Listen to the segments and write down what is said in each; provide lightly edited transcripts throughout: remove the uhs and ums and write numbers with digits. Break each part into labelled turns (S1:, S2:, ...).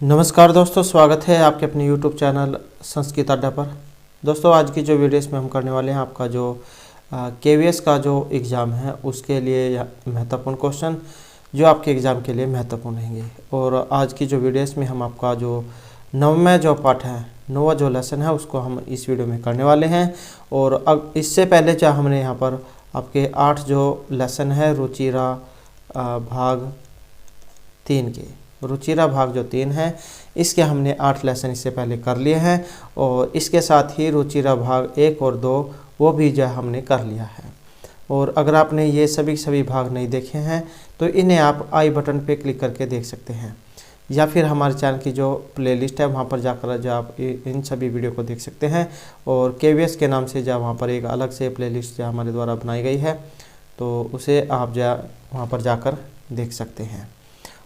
S1: नमस्कार दोस्तों, स्वागत है आपके अपने YouTube चैनल संस्कृत अड्डा पर। दोस्तों, आज की जो वीडियो इसमें हम करने वाले हैं आपका जो KVS का जो एग्ज़ाम है उसके लिए महत्वपूर्ण क्वेश्चन जो आपके एग्ज़ाम के लिए महत्वपूर्ण रहेंगे। और आज की जो वीडियो इसमें हम आपका जो नौवां जो पाठ है, नौवा जो लेसन है उसको हम इस वीडियो में करने वाले हैं। और अब इससे पहले जो हमने यहाँ पर आपके 8 जो लेसन है रुचिरा भाग 3 के, रुचिरा भाग जो 3 है इसके हमने 8 लेसन इससे पहले कर लिए हैं। और इसके साथ ही रुचिरा भाग 1 और 2 वो भी जो हमने कर लिया है। और अगर आपने ये सभी भाग नहीं देखे हैं तो इन्हें आप आई बटन पे क्लिक करके देख सकते हैं, या फिर हमारे चैनल की जो प्लेलिस्ट है वहाँ पर जाकर जो आप इन सभी वीडियो को देख सकते हैं। और KVS के नाम से जो वहाँ पर एक अलग से प्लेलिस्ट जो हमारे द्वारा बनाई गई है तो उसे आप जो वहाँ पर जाकर देख सकते हैं।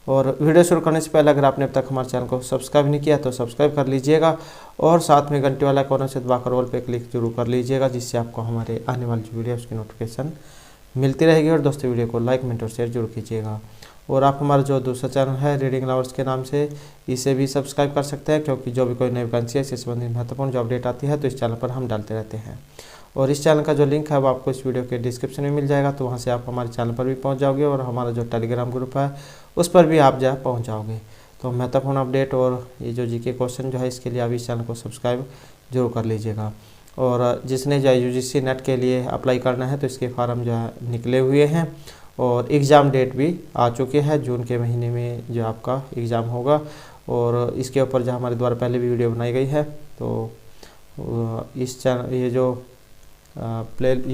S1: और वीडियो शुरू करने से पहले अगर आपने अब तक हमारे चैनल को सब्सक्राइब नहीं किया तो सब्सक्राइब कर लीजिएगा और साथ में घंटे वाला कोना से दबाकर ऑल पे क्लिक जरूर कर लीजिएगा, जिससे आपको हमारे आने वाली जो वीडियो उसकी नोटिफिकेशन मिलती रहेगी। और दोस्तों, वीडियो को लाइक, कमेंट और शेयर जरूर कीजिएगा। और आप हमारा जो दूसरा चैनल है रीडिंग लवर्स के नाम से, इसे भी सब्सक्राइब कर सकते हैं, क्योंकि जो भी कोई नई वैकेंसी है इससे संबंधित महत्वपूर्ण जो अपडेट आती है तो इस चैनल पर हम डालते रहते हैं। और इस चैनल का जो लिंक है वो आपको इस वीडियो के डिस्क्रिप्शन में मिल जाएगा, तो वहाँ से आप हमारे चैनल पर भी पहुँच जाओगे और हमारा जो टेलीग्राम ग्रुप है उस पर भी आप जो पहुँच जाओगे। तो महत्वपूर्ण अपडेट और ये जो जीके क्वेश्चन जो है इसके लिए आप इस चैनल को सब्सक्राइब जरूर कर लीजिएगा। और जिसने जो UGC नेट के लिए अप्लाई करना है तो इसके फार्म जो है निकले हुए हैं और एग्ज़ाम डेट भी आ चुके हैं। जून के महीने में जो आपका एग्ज़ाम होगा और इसके ऊपर जो हमारे द्वारा पहले भी वीडियो बनाई गई है। तो इस चैनल ये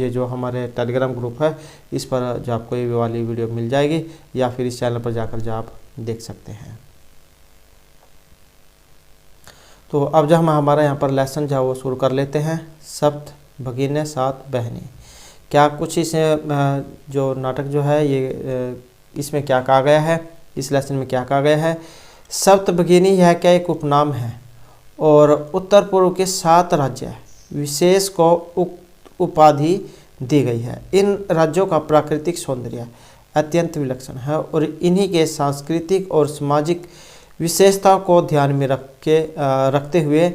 S1: जो हमारे टेलीग्राम ग्रुप है इस पर जो आपको ये वाली वीडियो मिल जाएगी, या फिर इस चैनल पर जाकर जो आप देख सकते हैं। तो अब जो हम हमारा यहाँ पर लेसन जो वो शुरू कर लेते हैं। सप्त भगिनी सात बहनें, क्या कुछ इस जो नाटक जो है ये इसमें क्या कहा गया है, इस लेसन में क्या कहा गया है। सप्त भगिनी यह क्या एक उपनाम है और उत्तर पूर्व के 7 राज्य विशेष को उपाधि दी गई है। इन राज्यों का प्राकृतिक सौंदर्य अत्यंत विलक्षण है और इन्हीं के सांस्कृतिक और सामाजिक विशेषताओं को ध्यान में रखते हुए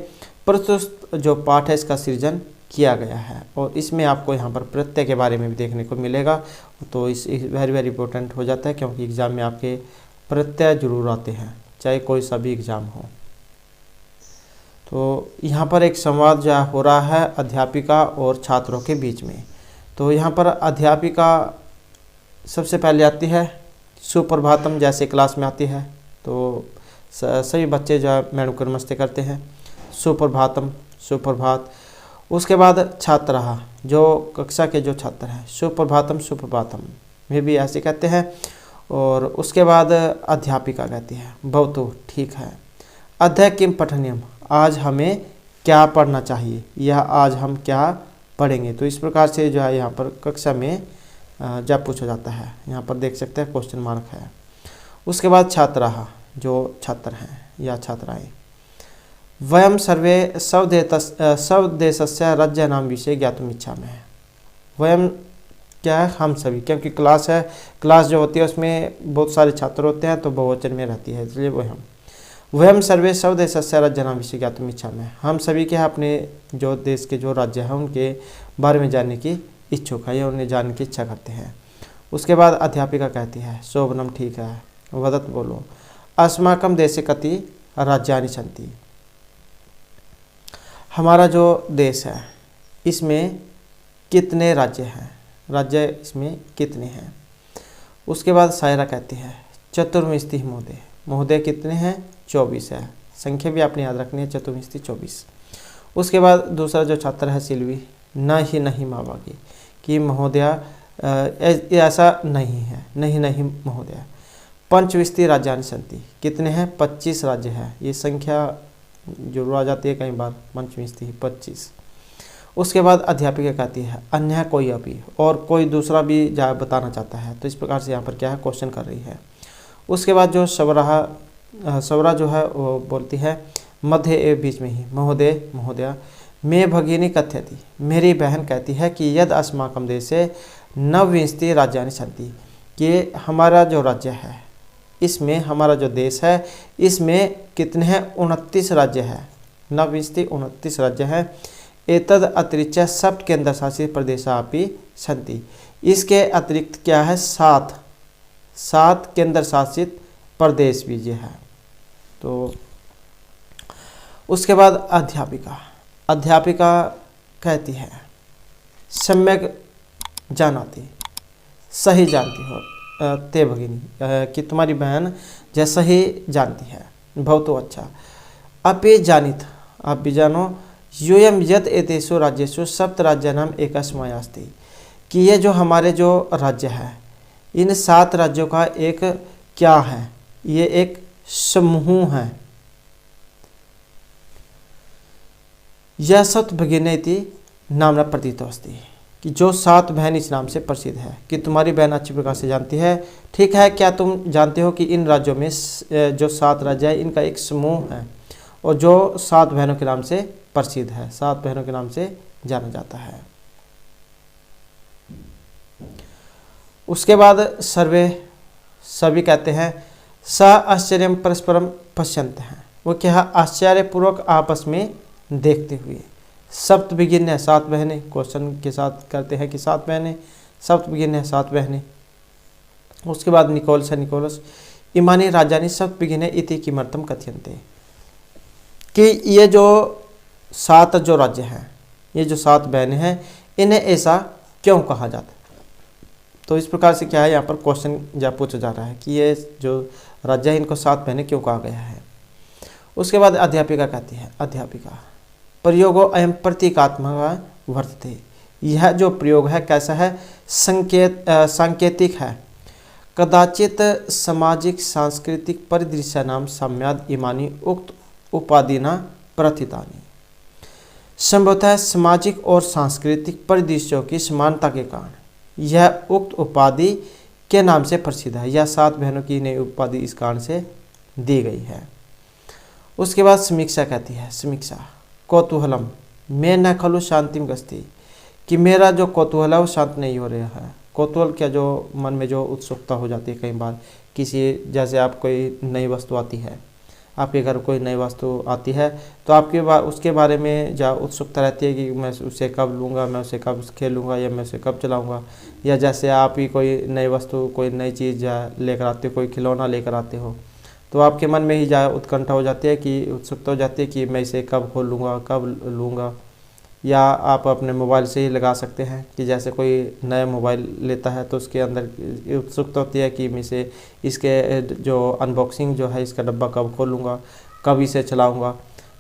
S1: प्रस्तुत जो पाठ है इसका सृजन किया गया है। और इसमें आपको यहाँ पर प्रत्यय के बारे में भी देखने को मिलेगा, तो इस वेरी इंपॉर्टेंट हो जाता है, क्योंकि एग्ज़ाम में आपके प्रत्यय जरूर आते हैं चाहे कोई सा भी एग्ज़ाम हो। तो यहाँ पर एक संवाद जो हो रहा है अध्यापिका और छात्रों के बीच में। तो यहाँ पर अध्यापिका सबसे पहले आती है, सुप्रभातम जैसे क्लास में आती है तो सभी बच्चे जो है मैडम को नमस्ते करते हैं, सुप्रभातम सुप्रभात। उसके बाद छात्रा जो कक्षा के जो छात्र हैं सुप्रभातम सुप्रभातम में भी ऐसे कहते हैं। और उसके बाद अध्यापिका कहती है भवतु ठीक है। अध्यय किम पठनीयम, आज हमें क्या पढ़ना चाहिए या आज हम क्या पढ़ेंगे। तो इस प्रकार से जो है यहाँ पर कक्षा में जब पूछा जाता है, यहाँ पर देख सकते हैं क्वेश्चन मार्क है। उसके बाद छात्रा जो छात्र हैं या छात्राएं, वयम सर्वे स्वदेशस्य राज्य नाम विषय ज्ञातुम इच्छामः। वयम क्या है, हम सभी, क्योंकि क्लास है, क्लास जो होती है उसमें बहुत सारे छात्र होते हैं तो बहुवचन में रहती है, इसलिए वयम सर्वे स्वदेशस्य राज्य नाम विषय ज्ञातुम इच्छामः। हम सभी के अपने जो देश के जो राज्य हैं उनके बारे में जानने की इच्छुक है या उन्हें जानने की इच्छा करते हैं। उसके बाद अध्यापिका कहती है शोभनम ठीक है। वदत बोलो अस्माकं देशे कति राज्यानि सन्ति, हमारा जो देश है इसमें कितने राज्य हैं, राज्य इसमें कितने हैं। उसके बाद शायरा कहती है चतुर्विंशति महोदय, महोदय कितने हैं, 24 है, संख्या भी आपने याद रखनी है, चतुर्विंशति 24। उसके बाद दूसरा जो छात्र है सिल्वी, नहीं मावागी, कि महोदया ऐसा नहीं है, नहीं महोदया। पंचविंशति राज्यानि सन्ति, कितने हैं, 25 राज्य है, ये संख्या जरूर आ जाती है कई बार, पंचविंशति 25। उसके बाद अध्यापिका कहती है अन्य कोई अभी, और कोई दूसरा भी बताना चाहता है। तो इस प्रकार से यहाँ पर क्या है क्वेश्चन कर रही है। उसके बाद जो सवरा जो है वो बोलती है मध्य ए बीच में ही, महोदय महोदया मैं भगिनी कथ्यति, मेरी बहन कहती है कि यद अस्माकं देशे नवविंशति राज्यानि सन्ति, कि हमारा जो राज्य है इसमें हमारा जो देश है इसमें कितने हैं, 29 राज्य है, 29 राज्य हैं। एतद अतिरिक्त सप्त केंद्र शासित प्रदेशापि सन्ति, इसके अतिरिक्त क्या है, 7 केंद्र शासित प्रदेश भी ये है। तो उसके बाद अध्यापिका कहती है सम्यक जानाति, सही जानती हो, ते भगिनी कि तुम्हारी बहन जैसा ही जानती है, बहुत अच्छा। अपि जानित, आप भी जानो, यूयम यत एतेषु राज्येषु सप्त राज्यानाम एकस्मय अस्ति, कि ये जो हमारे जो राज्य है इन 7 राज्यों का एक क्या है, ये एक समूह है। यह सप्त भगिनीति नामना प्रतीतो अस्ति, कि जो 7 बहन इस नाम से प्रसिद्ध है, कि तुम्हारी बहन अच्छी प्रकार से जानती है। ठीक है, क्या तुम जानते हो कि इन राज्यों में जो 7 राज्य है इनका एक समूह है और जो 7 बहनों के नाम से प्रसिद्ध है, 7 बहनों के नाम से जाना जाता है। उसके बाद सभी कहते हैं स आश्चर्य परस्परम पश्यन्ते हैं, वो क्या है, आश्चर्यपूर्वक आपस में देखते हुए। सप्त बिगिन है, 7 बहनें, क्वेश्चन के साथ करते हैं कि 7 बहनें, सप्त बिगिन है 7 बहनें। उसके बाद निकोलस इमानी राजानी सप्त बिगिन इति किमर्थम कथयन्ते, कि ये जो 7 जो राज्य हैं, ये जो 7 बहनें हैं, इन्हें ऐसा क्यों कहा जाता है। तो इस प्रकार से क्या है, यहाँ पर क्वेश्चन जब पूछा जा रहा है कि ये जो राज्य है इनको 7 बहनें क्यों कहा गया है। उसके बाद अध्यापिका कहती है, अध्यापिका प्रयोगो अयम प्रतीकात्मक वर्तते, यह जो प्रयोग है कैसा है, सांकेतिक है। कदाचित सामाजिक सांस्कृतिक परिदृश्य नाम सम्याद इमानी उक्त उपाधिना प्रथितानि, संभवतः सामाजिक और सांस्कृतिक परिदृश्यों की समानता के कारण यह उक्त उपाधि के नाम से प्रसिद्ध है। यह 7 बहनों की नई उपाधि इस कारण से दी गई है। उसके बाद समीक्षा कहती है, समीक्षा कौतूहलम मैं न खलु शांतिम गस्ती, कि मेरा जो कौतूहल है वो शांत नहीं हो रहा है। कौतूहल क्या, जो मन में जो उत्सुकता हो जाती है कई बार, किसी जैसे आप कोई नई वस्तु आती है, आपके घर कोई नई वस्तु आती है तो आपके उसके बारे में जो उत्सुकता रहती है कि मैं उसे कब लूँगा, मैं उसे कब खेलूँगा या मैं उसे कब चलाऊँगा। या जैसे आप ही कोई नई वस्तु, कोई नई चीज़ लेकर आते हो, कोई खिलौना लेकर आते हो, तो आपके मन में ही उत्कंठा हो जाती है, कि उत्सुकता हो जाती है कि मैं इसे कब खोल लूँगा, कब लूँगा। या आप अपने मोबाइल से ही लगा सकते हैं कि जैसे कोई नया मोबाइल लेता है तो उसके अंदर उत्सुकता होती है कि मैं इसके जो अनबॉक्सिंग जो है, इसका डब्बा कब खोलूँगा, कब इसे चलाऊँगा।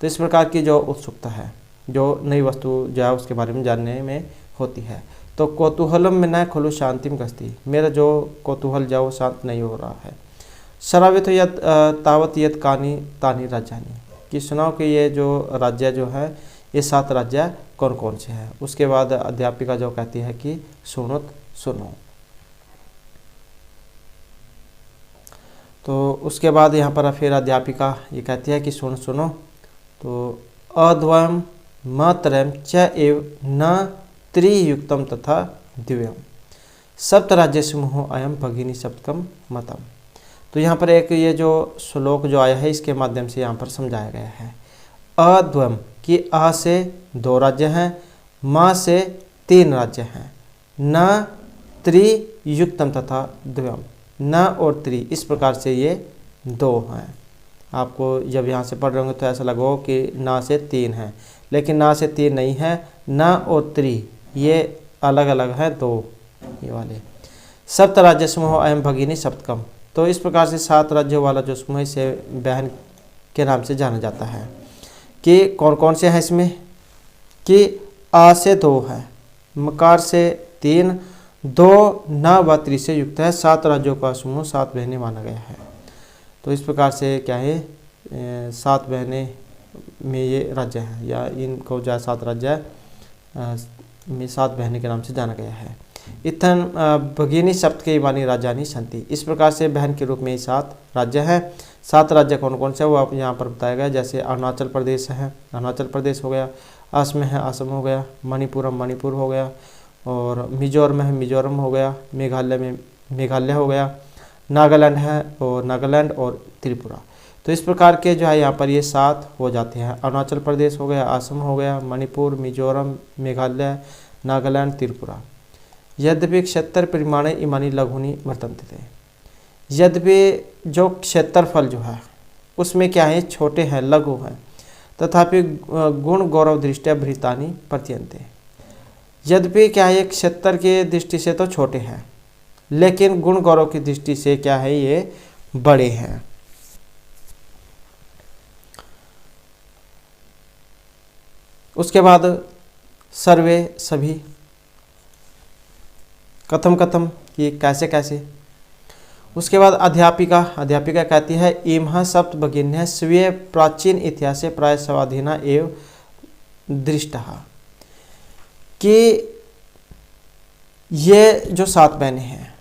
S1: तो इस प्रकार की जो उत्सुकता है, जो नई वस्तु जो है उसके बारे में जानने में होती है। तो कौतूहलम में न खोलू शांतिम गस्ती, मेरा जो कौतूहल जो वो शांत नहीं हो रहा है। श्रावित यत तावत यत कानी तानी राज्यानी, कि सुनाओ कि ये जो राज्य जो है ये 7 राज्य कौन कौन से हैं। उसके बाद अध्यापिका जो कहती है कि सुनो। तो उसके बाद यहाँ पर फिर अध्यापिका ये कहती है कि सुनो। तो अद्वयम मत्रयम च एव न त्रियुक्तम तथा दिव्यम सप्त राज्य समूह अयम भगिनी सप्तकम मतम। तो यहाँ पर एक ये जो श्लोक जो आया है इसके माध्यम से यहाँ पर समझाया गया है। अद्वयम कि अ से 2 राज्य हैं, म से 3 राज्य हैं, न त्रियुक्तम तथा द्वयम, न और त्रि, इस प्रकार से ये 2 हैं। आपको जब यहाँ से पढ़ रहे होंगे तो ऐसा लगो कि न से 3 हैं, लेकिन न से 3 नहीं है, न और त्रि ये अलग अलग हैं 2 ये वाले। सप्त राज्य समूह अयम भगिनी सप्तकम, तो इस प्रकार से 7 राज्यों वाला जो समूह से बहन के नाम से जाना जाता है। कि कौन कौन से हैं इसमें, कि आ से 2 है, मकार से 3, 2 न व त्रि से युक्त है। 7 राज्यों का समूह 7 बहनें माना गया है। तो इस प्रकार से क्या है 7 बहनें में ये राज्य है, या इनको जो 7 राज्य में 7 बहनें के नाम से जाना गया है। इत्थन भगिनी सप्त के इमानी राज्यानी सन्ति, इस प्रकार से बहन के रूप में 7 राज्य हैं। 7 राज्य कौन कौन से वो आप यहाँ पर बताया गया, जैसे अरुणाचल प्रदेश है, अरुणाचल प्रदेश हो गया, असम है, असम हो गया, मणिपुर हो गया, और मिजोरम है, मिजोरम हो गया, मेघालय में मेघालय हो गया, नागालैंड है और नागालैंड और त्रिपुरा। तो इस प्रकार के जो है यहाँ पर ये 7 हो जाते हैं। अरुणाचल प्रदेश हो गया, असम हो गया, मणिपुर, मिजोरम, मेघालय, नागालैंड, त्रिपुरा। यद्यपि क्षेत्र परिमाणे इमानी लघुनी वर्तन्ते थे। यद्यपि जो क्षेत्रफल जो है उसमें क्या है, छोटे हैं, लघु हैं, तथापि गुण गौरव दृष्टिया भृतानी प्रत्यंते। यद्यपि क्या है, क्षेत्र के दृष्टि से तो छोटे हैं, लेकिन गुण गौरव की दृष्टि से क्या है, ये बड़े हैं। उसके बाद सर्वे सभी, कथम कथम, कि कैसे कैसे। उसके बाद अध्यापिका कहती है इमह सप्त भगिन्य स्वीय प्राचीन इतिहास प्राय स्वाधीना एवं दृष्टः, कि ये जो 7 बहनें हैं,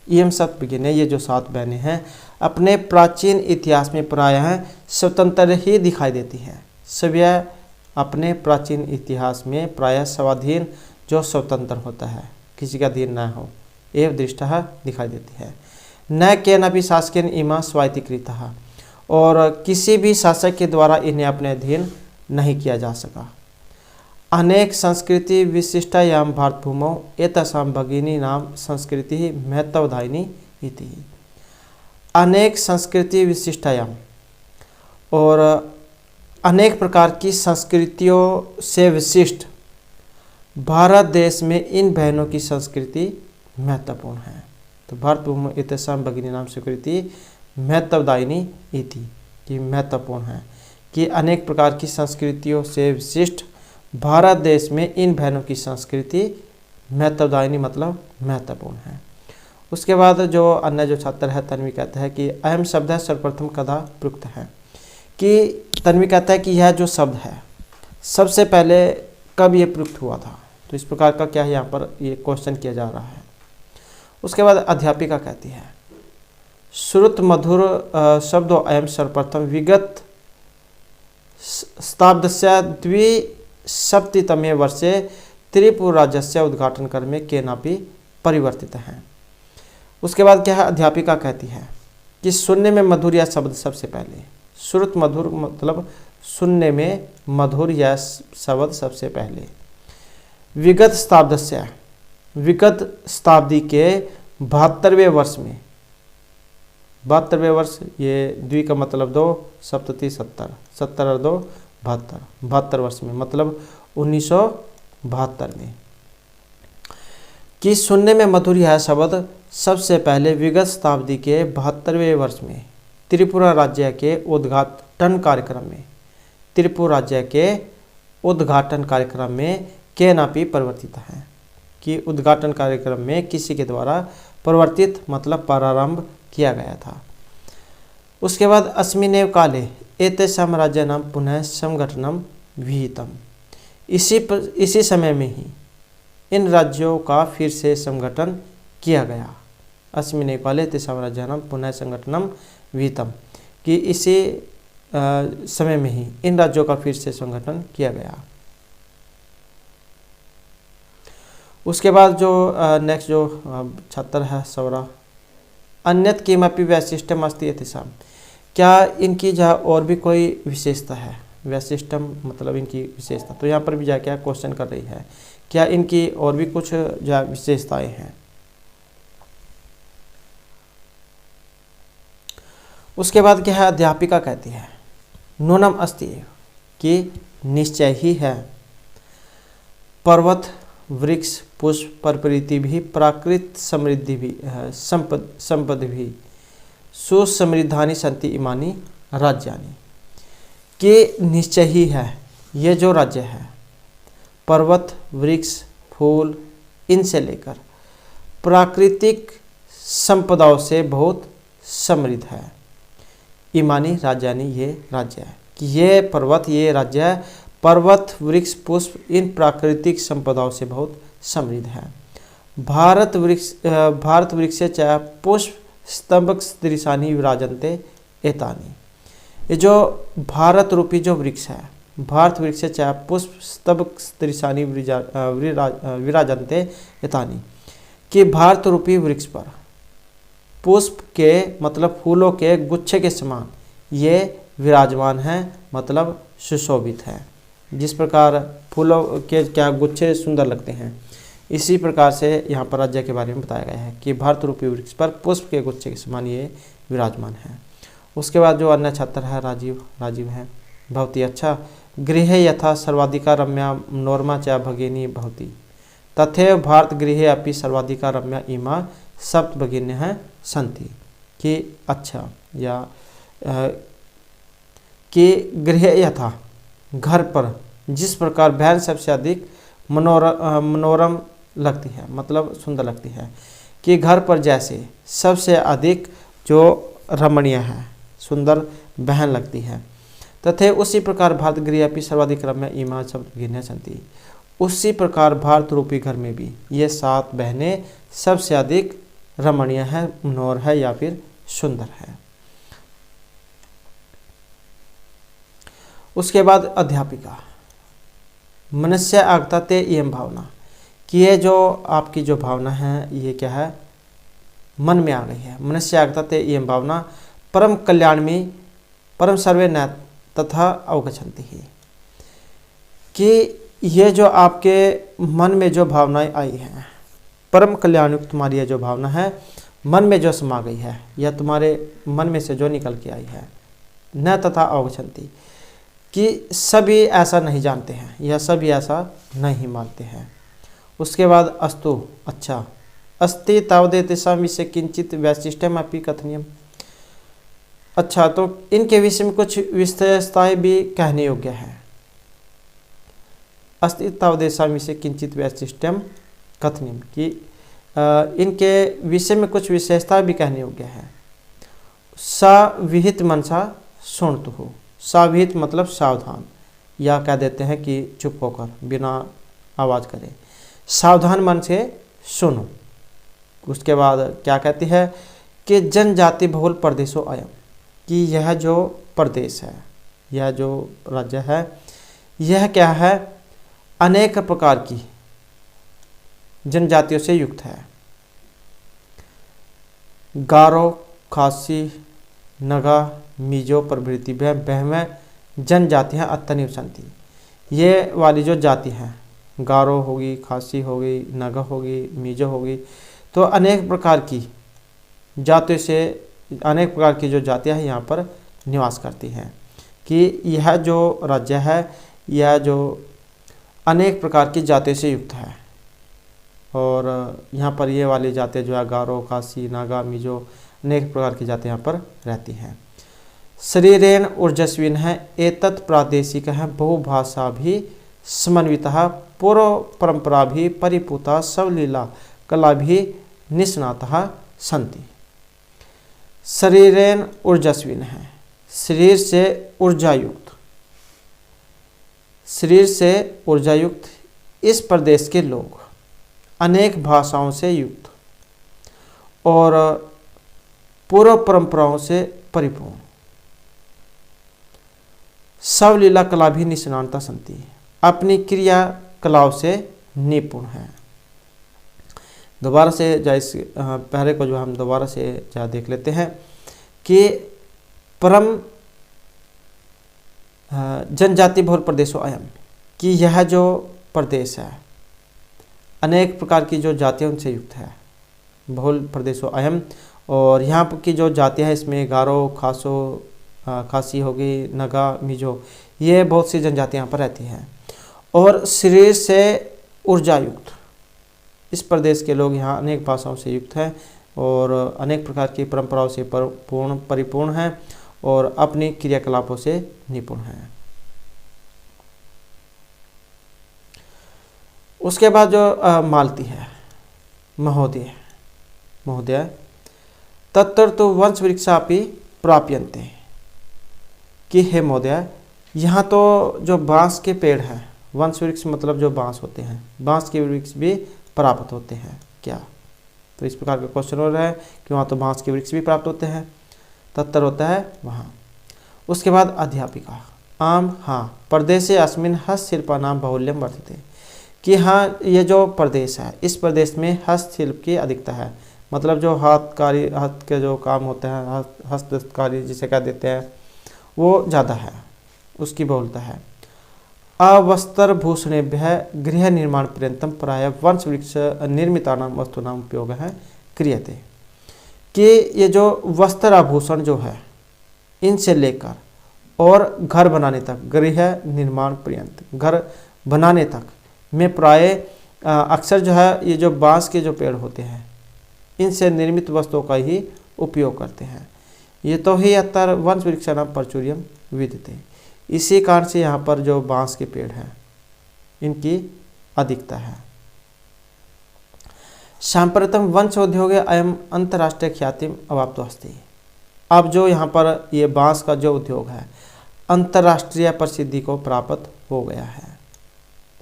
S1: इम सप्त भगिन्य, ये जो 7 बहनें हैं अपने प्राचीन इतिहास में प्रायः स्वतंत्र ही दिखाई देती हैं। स्वीय अपने प्राचीन इतिहास में प्रायः स्वाधीन, जो स्वतंत्र होता है, किसी का अधीन न हो, एवं दृष्टः दिखाई देती है। न केनापि शासकेन इमा स्वायत्तीकृतः, और किसी भी शासक के द्वारा इन्हें अपने अधीन नहीं किया जा सका। अनेक संस्कृति विशिष्टायां भारतभूमौ एतासां भगिनी नाम संस्कृति महत्वदायिनी इति। अनेक संस्कृति विशिष्टायां, और अनेक प्रकार की संस्कृतियों से विशिष्ट भारत देश में इन बहनों की संस्कृति महत्वपूर्ण है। तो भारतभूमि एतासां भगिनी नाम स्वीकृति महत्वदायिनी इति, कि महत्वपूर्ण है, कि अनेक प्रकार की संस्कृतियों से विशिष्ट भारत देश में इन बहनों की संस्कृति महत्वदायिनी मतलब महत्वपूर्ण है। उसके बाद जो अन्य जो छात्र है तन्वी कहता है कि अहम शब्द है सर्वप्रथम कदा प्रयुक्त है, कि तन्वी कहता है कि यह जो शब्द है सबसे पहले कब ये प्रयुक्त हुआ था। तो इस प्रकार का क्या है, यहाँ पर ये क्वेश्चन किया जा रहा है। उसके बाद अध्यापिका कहती है श्रुत मधुर शब्दों अयम सर्वप्रथम विगत शताब्दस्य द्विसप्ततितमे वर्षे त्रिपुर राज्यस्य उद्घाटन कर्मे केनापि परिवर्तित हैं। उसके बाद क्या है, अध्यापिका कहती है कि सुनने में मधुर यह शब्द सबसे पहले, श्रुत मधुर मतलब सुनने में मधुर यह शब्द सबसे पहले, विगत शताब्दस्य, विगत शताब्दी के 72वें वर्ष में, 72वें वर्ष, ये द्वि का मतलब 2, सप्तति 70, 70 और 2 72, 72 वर्ष में मतलब 1972 में, कि सुनने में मधुर यह शब्द सबसे पहले विगत शताब्दी के 72वें वर्ष में त्रिपुरा राज्य के उद्घाटन कार्यक्रम में, त्रिपुरा राज्य के उद्घाटन कार्यक्रम में केनापि परिवर्तित है, कि उद्घाटन कार्यक्रम में किसी के द्वारा परिवर्तित मतलब प्रारंभ किया गया था। उसके बाद अस्मिन्नेव काले एतेषां राज्यानां पुनः संगठनम विहितम, इसी समय में ही इन राज्यों का फिर से संगठन किया गया। अस्मिन्नेव काले एतेषां राज्यानां पुनः संगठनम विहितम, कि इसी समय में ही इन राज्यों का फिर से संगठन किया गया। उसके बाद जो नेक्स्ट जो छात्र है सौरा, अन्यत किमपि वैशिष्ट्यम अस्ति एतेषां, क्या इनकी जहाँ और भी कोई विशेषता है, वैशिष्ट्यम मतलब इनकी विशेषता। तो यहाँ पर भी जा क्या क्वेश्चन कर रही है, क्या इनकी और भी कुछ जो विशेषताएं हैं। उसके बाद क्या है, अध्यापिका कहती है नूनम अस्ति, कि निश्चय ही है, पर्वत वृक्ष पुष्प प्रकृति भी प्राकृत समृद्धि भी संपद भी सुसमृद्धानि सन्ति इमानी राज्यानि, कि निश्चय ही है ये जो राज्य है पर्वत वृक्ष फूल इनसे लेकर प्राकृतिक संपदाओं से बहुत समृद्ध है। इमानी राज्यानि, ये राज्य है, कि ये पर्वत, ये राज्य है, पर्वत वृक्ष पुष्प इन प्राकृतिक संपदाओं से बहुत समृद्ध है। भारत वृक्ष च पुष्प स्तंभक सदृशानि विराजन्ते एतानि, ये जो भारत रूपी जो वृक्ष है, भारत वृक्ष च पुष्प स्तंभक सदृशानि विराजन्ते एतानि, कि भारत रूपी वृक्ष पर पुष्प के मतलब फूलों के गुच्छे के समान ये विराजमान हैं, मतलब सुशोभित है। जिस प्रकार फूलों के क्या गुच्छे सुंदर लगते हैं, इसी प्रकार से यहाँ पर राज्य के बारे में बताया गया है कि भारत रूपी वृक्ष पर पुष्प के गुच्छे के समान ये विराजमान है। उसके बाद जो अन्य छात्र है राजीव है। भवती अच्छा गृहे यथा सर्वाधिका रम्या मनोरमा च भगिनी भवती तथैव भारत गृहे अपि सर्वाधिका रम्या इमा सप्त भगिन्यः सन्ति। कि अच्छा या कि गृह यथा घर पर जिस प्रकार बहन सबसे अधिक मनोरम लगती है, मतलब सुंदर लगती है, कि घर पर जैसे सबसे अधिक जो रमणीय है, सुंदर बहन लगती है, तथा उसी प्रकार भारत गृह अपनी सर्वाधिक रम्य इमा शब्द गिने संति। उसी प्रकार भारत रूपी घर में भी ये 7 बहनें सबसे अधिक रमणीय है, मनोहर है या फिर सुंदर है। उसके बाद अध्यापिका मनुष्य आगता ते एम भावना, कि ये जो आपकी जो भावना है ये क्या है, मन में आ गई है। मनुष्य आगता ते एम भावना परम कल्याण में परम सर्वे न तथा अवगछन्ति ही, कि ये जो आपके मन में जो भावनाएं आई हैं, परम कल्याणयुक्त तुम्हारी ये जो भावना है मन में जो समा गई है या तुम्हारे मन में से जो निकल के आई है, न तथा अवगछन्ति, कि सभी ऐसा नहीं जानते हैं या सभी ऐसा नहीं मानते हैं। उसके बाद अस्तु अच्छा अस्ति तावदे तेषां विषय किंचित वैशिष्ट्यम अपि कथनीयम। अच्छा तो इनके विषय में कुछ विशेषताएं भी कहने योग्य है। अस्ति तावदेषां विषय किंचित वैशिष्ट्यम कथनीयम, कि इनके विषय में कुछ विशेषता भी कहने योग्य है। साविहित मनसा शृणुतु, साविहित मतलब सावधान, या कह देते हैं कि चुप होकर बिना आवाज़ करे, सावधान मन से सुनो। उसके बाद क्या कहती है कि जनजाति बहुल प्रदेशों अयम, कि यह जो प्रदेश है, यह जो राज्य है, यह क्या है, अनेक प्रकार की जनजातियों से युक्त है। गारो, खासी, नगा, मिजो प्रभृति बहवें जनजातियाँ अत्य निवसन्ति। ये वाली जो जाति हैं, गारो होगी, खासी होगी, नगा होगी, मिजो होगी, तो अनेक प्रकार की जातियों से अनेक प्रकार की जो जातियाँ हैं यहाँ पर निवास करती हैं। कि यह जो राज्य है यह जो अनेक प्रकार की जातियों से युक्त है, और यहाँ पर ये वाली जातियाँ जो है गारो, खासी, नागा, मिजो, अनेक प्रकार की जातियाँ यहाँ पर रहती हैं। शरीरेण ऊर्जस्विन है एतत् प्रादेशिक है बहुभाषा भी समन्वितः पूर्व परंपरा भी परिपूता सवलीला कला भी निष्णातः संति। शरीरेण ऊर्जस्विन है, शरीर से ऊर्जायुक्त, शरीर से ऊर्जायुक्त इस प्रदेश के लोग अनेक भाषाओं से युक्त और पूर्व परंपराओं से परिपूर्ण, सवलीला कला भी निष्णातः संति, अपनी क्रिया कलाओं से निपुण है। दोबारा से इस पहले को जो हम दोबारा से देख लेते हैं कि परम जनजाति बहुल प्रदेशों अयम, कि यह जो प्रदेश है अनेक प्रकार की जो जातियों से युक्त है, बहुल प्रदेशों अयम, और यहाँ की जो जातियाँ हैं इसमें गारो, खासी होगी, नगा, मिजो, ये बहुत सी जनजातियाँ यहाँ पर रहती हैं। और शरीर से ऊर्जायुक्त इस प्रदेश के लोग यहाँ अनेक भाषाओं से युक्त हैं और अनेक प्रकार की परंपराओं से परिपूर्ण हैं और अपनी क्रियाकलापों से निपुण हैं। उसके बाद जो मालती है महोदय तत्र तो वंश वृक्षापि प्राप्यन्ते, कि हे महोदय यहाँ तो जो बांस के पेड़ हैं, वंश वृक्ष मतलब जो बांस होते हैं, बांस के वृक्ष भी प्राप्त होते हैं क्या। तो इस प्रकार का क्वेश्चन हो रहा है कि वहाँ तो बांस के वृक्ष भी प्राप्त होते हैं, तत्तर होता है वहाँ। उसके बाद अध्यापिका आम हाँ प्रदेशे अस्मिन् हस्तशिल्पानां बाहुल्यं वर्तते, कि हाँ ये जो प्रदेश है इस प्रदेश में हस्तशिल्प की अधिकता है, मतलब जो हाथ के जो काम होते हैं, हस्तकारी जिसे कह देते हैं, वो ज़्यादा है, उसकी बहुलता है। अवस्त्रभूषणेभ्यः गृह निर्माण पर्यंतम प्रायः वंश वृक्ष निर्मितानां वस्तूनां उपयोगः क्रियते। कि ये जो वस्त्र आभूषण जो है, इनसे लेकर और घर बनाने तक, गृह निर्माण पर्यंत, घर बनाने तक में प्राय अक्सर जो है ये जो बांस के जो पेड़ होते हैं, इनसे निर्मित वस्तुओं का ही उपयोग करते हैं। ये तो ही अतर वंश वृक्षाणां प्राचुर्यम विद्यते। इसी कारण से यहाँ पर जो बांस के पेड़ हैं, इनकी अधिकता है। सांप्रतम वंश उद्योगे अयम अंतर्राष्ट्रीय ख्यातिम अवाप्तो अस्ति। अब जो यहाँ पर ये बांस का जो उद्योग है, अंतर्राष्ट्रीय प्रसिद्धि को प्राप्त हो गया है।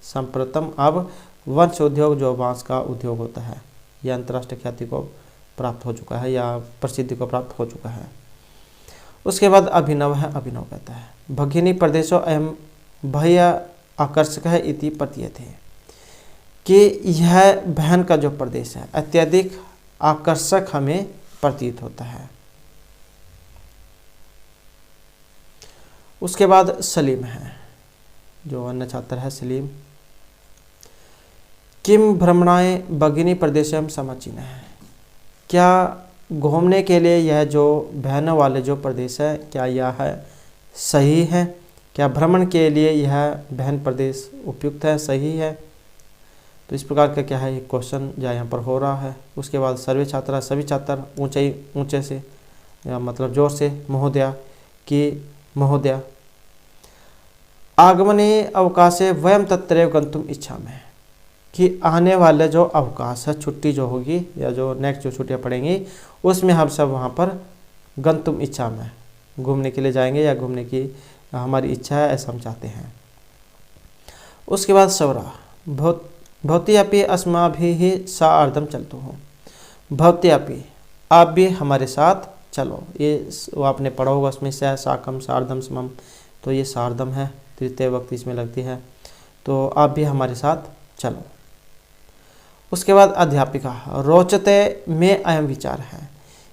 S1: सांप्रतम अब वंश उद्योग जो बांस का उद्योग होता है, यह अंतर्राष्ट्रीय ख्याति को प्राप्त हो चुका है या प्रसिद्धि को प्राप्त हो चुका है। उसके बाद अभिनव है। अभिनव कहता है भगिनी प्रदेशो अयम भय आकर्षक है इति प्रतीयते, कि यह बहन का जो प्रदेश है अत्यधिक आकर्षक हमें प्रतीत होता है। उसके बाद सलीम है, जो अन्य छात्र है सलीम। किम भ्रमणाय भगिनी प्रदेशम समीचीन है। क्या घूमने के लिए यह जो बहनों वाले जो प्रदेश है, क्या यह है सही है? क्या भ्रमण के लिए यह बहन प्रदेश उपयुक्त है, सही है? तो इस प्रकार का क्या है, एक क्वेश्चन जो यहाँ पर हो रहा है। उसके बाद सर्वे छात्रा, सभी छात्र ऊंचे से या मतलब जोर से महोदया कि महोदया आगमने अवकाशे वयम तत्रैव गंतुम इच्छामहे, कि आने वाले जो अवकाश है, छुट्टी जो होगी या जो नेक्स्ट जो छुट्टियाँ पड़ेंगी, उसमें हम सब वहाँ पर गंतुम इच्छामहे, घूमने के लिए जाएंगे या घूमने की हमारी इच्छा है, ऐसा हम चाहते हैं। उसके बाद सवरा भवती अपि अस्माभिः सार्धम चलतु हो। भवती अपि, आप भी हमारे साथ चलो। ये वो आपने पढ़ा होगा, उसमें से साकम सार्धम समम, तो ये सार्धम है, तृतीय वक्ति इसमें लगती है, तो आप भी हमारे साथ चलो। उसके बाद अध्यापिका रोचते में अयम विचार है।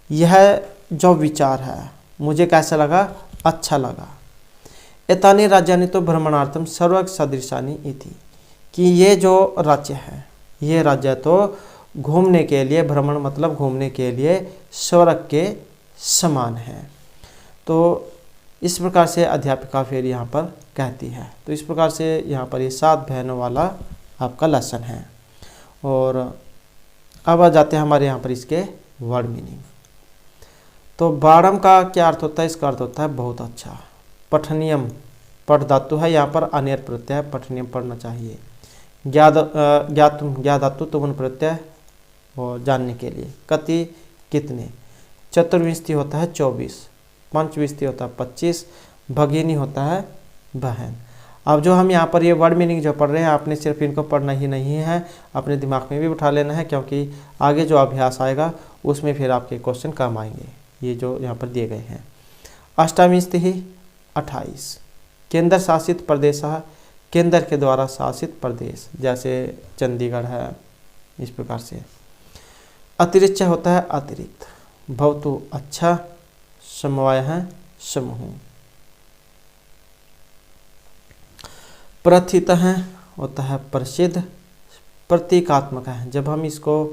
S1: यह जो विचार है मुझे कैसा लगा, अच्छा लगा। एतानि राज्यानि तो भ्रमणार्थम सर्वक सदृशानि इति, कि ये जो राज्य है, ये राज्य तो घूमने के लिए, भ्रमण मतलब घूमने के लिए स्वर्ग के समान है। तो इस प्रकार से अध्यापिका फिर यहाँ पर कहती है। तो इस प्रकार से यहाँ पर ये 7 बहनों वाला आपका लेसन है। और अब आ जाते हैं हमारे यहाँ पर इसके वर्ड मीनिंग। तो बारम का क्या अर्थ होता है? इसका अर्थ होता है बहुत अच्छा। पठनीयम, पठ धातु है, यहाँ पर अनेर प्रत्यय है, पठनीयम पढ़ना चाहिए। ज्ञाधातु तुमन प्रत्यय और जानने के लिए। कति कितने। चतुर्विंशति होता है 24, पंचविंशति होता है 25, भगिनी होता है बहन। अब जो हम यहाँ पर ये वर्ड मीनिंग जो पढ़ रहे हैं, आपने सिर्फ इनको पढ़ना ही नहीं है, अपने दिमाग में भी उठा लेना है, क्योंकि आगे जो अभ्यास आएगा उसमें फिर आपके क्वेश्चन काम आएंगे, ये जो यहाँ पर दिए गए हैं। अष्टाविंशति 28। केंद्र शासित प्रदेश, केंद्र के द्वारा शासित प्रदेश, जैसे चंडीगढ़ है, इस प्रकार से। अतिरिक्त होता है अतिरिक्त। भवतु अच्छा, समवाय है समूह। प्रथित है होता है प्रसिद्ध। प्रतीकात्मक है, जब हम इसको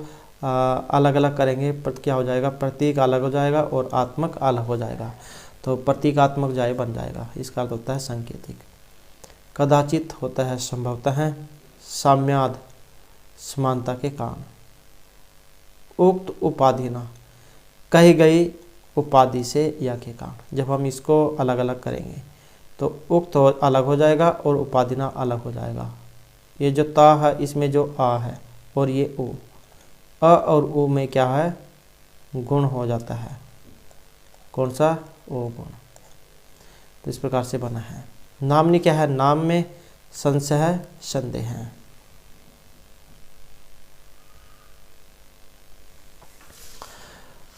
S1: अलग अलग करेंगे, क्या हो जाएगा, प्रतीक अलग हो जाएगा और आत्मक अलग हो जाएगा, तो प्रतीकात्मक जाय बन जाएगा। इसका अर्थ होता है सांकेतिक। कदाचित होता है संभवतः है। साम्याद समानता के कारण। उक्त उपाधि न, कही गई उपाधि से या के कारण। जब हम इसको अलग अलग करेंगे तो उक्त अलग हो जाएगा और उपाधिना अलग हो जाएगा। ये जो ता है, इसमें जो आ है, और ये उ, अ और उ में क्या है, गुण हो जाता है। कौन सा? ओ गुण। तो इस प्रकार से बना है। नामनी क्या है? नाम में संशय है, संदेह है।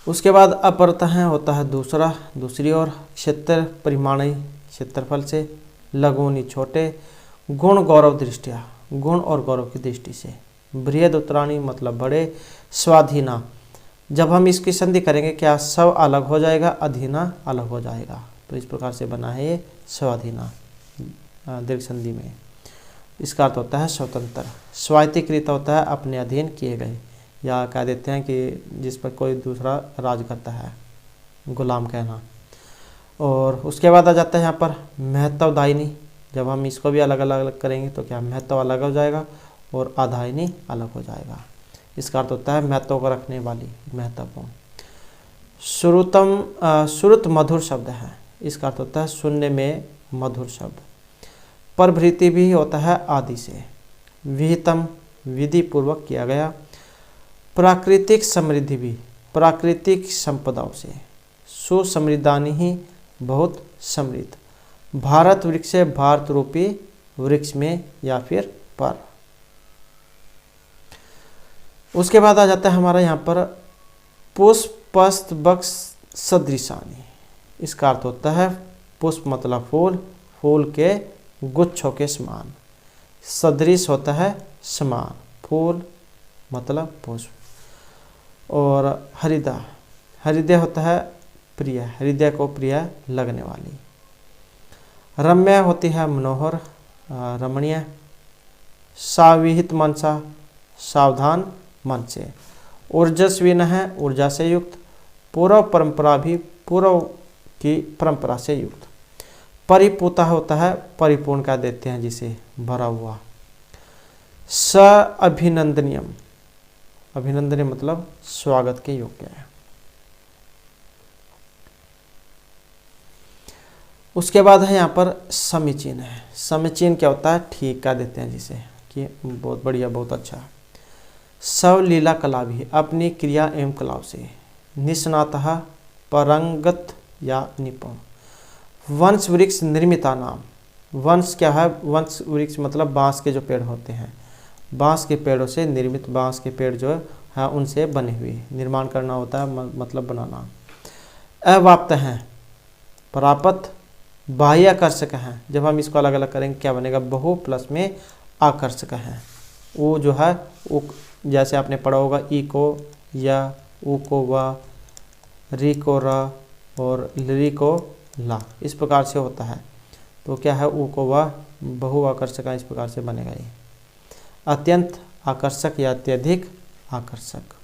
S1: उसके बाद अपरत है होता है दूसरा, दूसरी ओर। क्षेत्र परिमाणी, क्षेत्रफल से। लघुनी छोटे। गुण गौरव दृष्टिया, गुण और गौरव की दृष्टि से। बृहद उत्तराणी मतलब बड़े। स्वाधीना जब हम इसकी संधि करेंगे क्या स्व अलग हो जाएगा, अधीना अलग हो जाएगा। तो इस प्रकार से बना है ये स्वाधीना दीर्घ संधि में। इसका अर्थ होता है स्वतंत्र। स्वायत्तीकृत होता है अपने अधीन किए गए, या कह देते हैं कि जिस पर कोई दूसरा राज करता है, गुलाम कहना। और उसके बाद आ जाता है यहाँ पर महत्वदायिनी। जब हम इसको भी अलग अलग करेंगे तो क्या महत्व अलग हो जाएगा और अदायिनी अलग हो जाएगा। इसका अर्थ होता है महत्व को रखने वाली, महत्वपूर्ण। श्रुत मधुर शब्द है, इसका अर्थ होता है सुनने में मधुर शब्द। प्रभृति भी होता है आदि से। विहितम विधि पूर्वक किया गया। प्राकृतिक समृद्धि भी प्राकृतिक संपदाओं से। सुसमृद्धानि ही बहुत समृद्ध। भारत वृक्ष है, भारत रूपी वृक्ष में या फिर पर। उसके बाद आ जाता है हमारा यहाँ पर पुष्पस्त बक्स सदृशानी। इसका अर्थ होता है पुष्प मतलब फूल, फूल के गुच्छों के समान। सदृश होता है समान, फूल मतलब पुष्प। और हृदय, हृदय होता है प्रिय, हृदय को प्रिय लगने वाली। रम्य होती है मनोहर, रमणीय। साविहित मनसा, सावधान मन से। ऊर्जस्विन है, ऊर्जा से युक्त। पूर्व परंपरा भी पूर्व की परंपरा से युक्त। परिपूता होता है परिपूर्ण का देते हैं जिसे, भरा हुआ। स अभिनंदनीयम, अभिनंदनीय मतलब स्वागत के योग्य है। उसके बाद है यहाँ पर समीचीन है। समीचीन क्या होता है, ठीक का देते हैं जिसे, कि बहुत बढ़िया, बहुत अच्छा। सवलीला कला भी, अपनी क्रिया एवं कलाओं से। निष्णातः परंगत या निपुण। वंश वृक्ष निर्मिता नाम। वंश क्या है, वंश वृक्ष मतलब बांस के जो पेड़ होते हैं, बांस के पेड़ों से निर्मित, बांस के पेड़ जो है उनसे बने हुए, निर्माण करना होता है मतलब बनाना। अवाप्त हैं, प्राप्त। बाह्य आकर्षक हैं। जब हम इसको अलग अलग करेंगे क्या बनेगा, बहु प्लस में आकर्षक हैं। वो जो है वो जैसे आपने पढ़ा होगा, ई को या, ऊ को वा, री को रा और ली को ला, इस प्रकार से होता है। तो क्या है, ऊ को वा बहु आकर्षक, इस प्रकार से बनेगा ये। अत्यंत आकर्षक या अत्यधिक आकर्षक।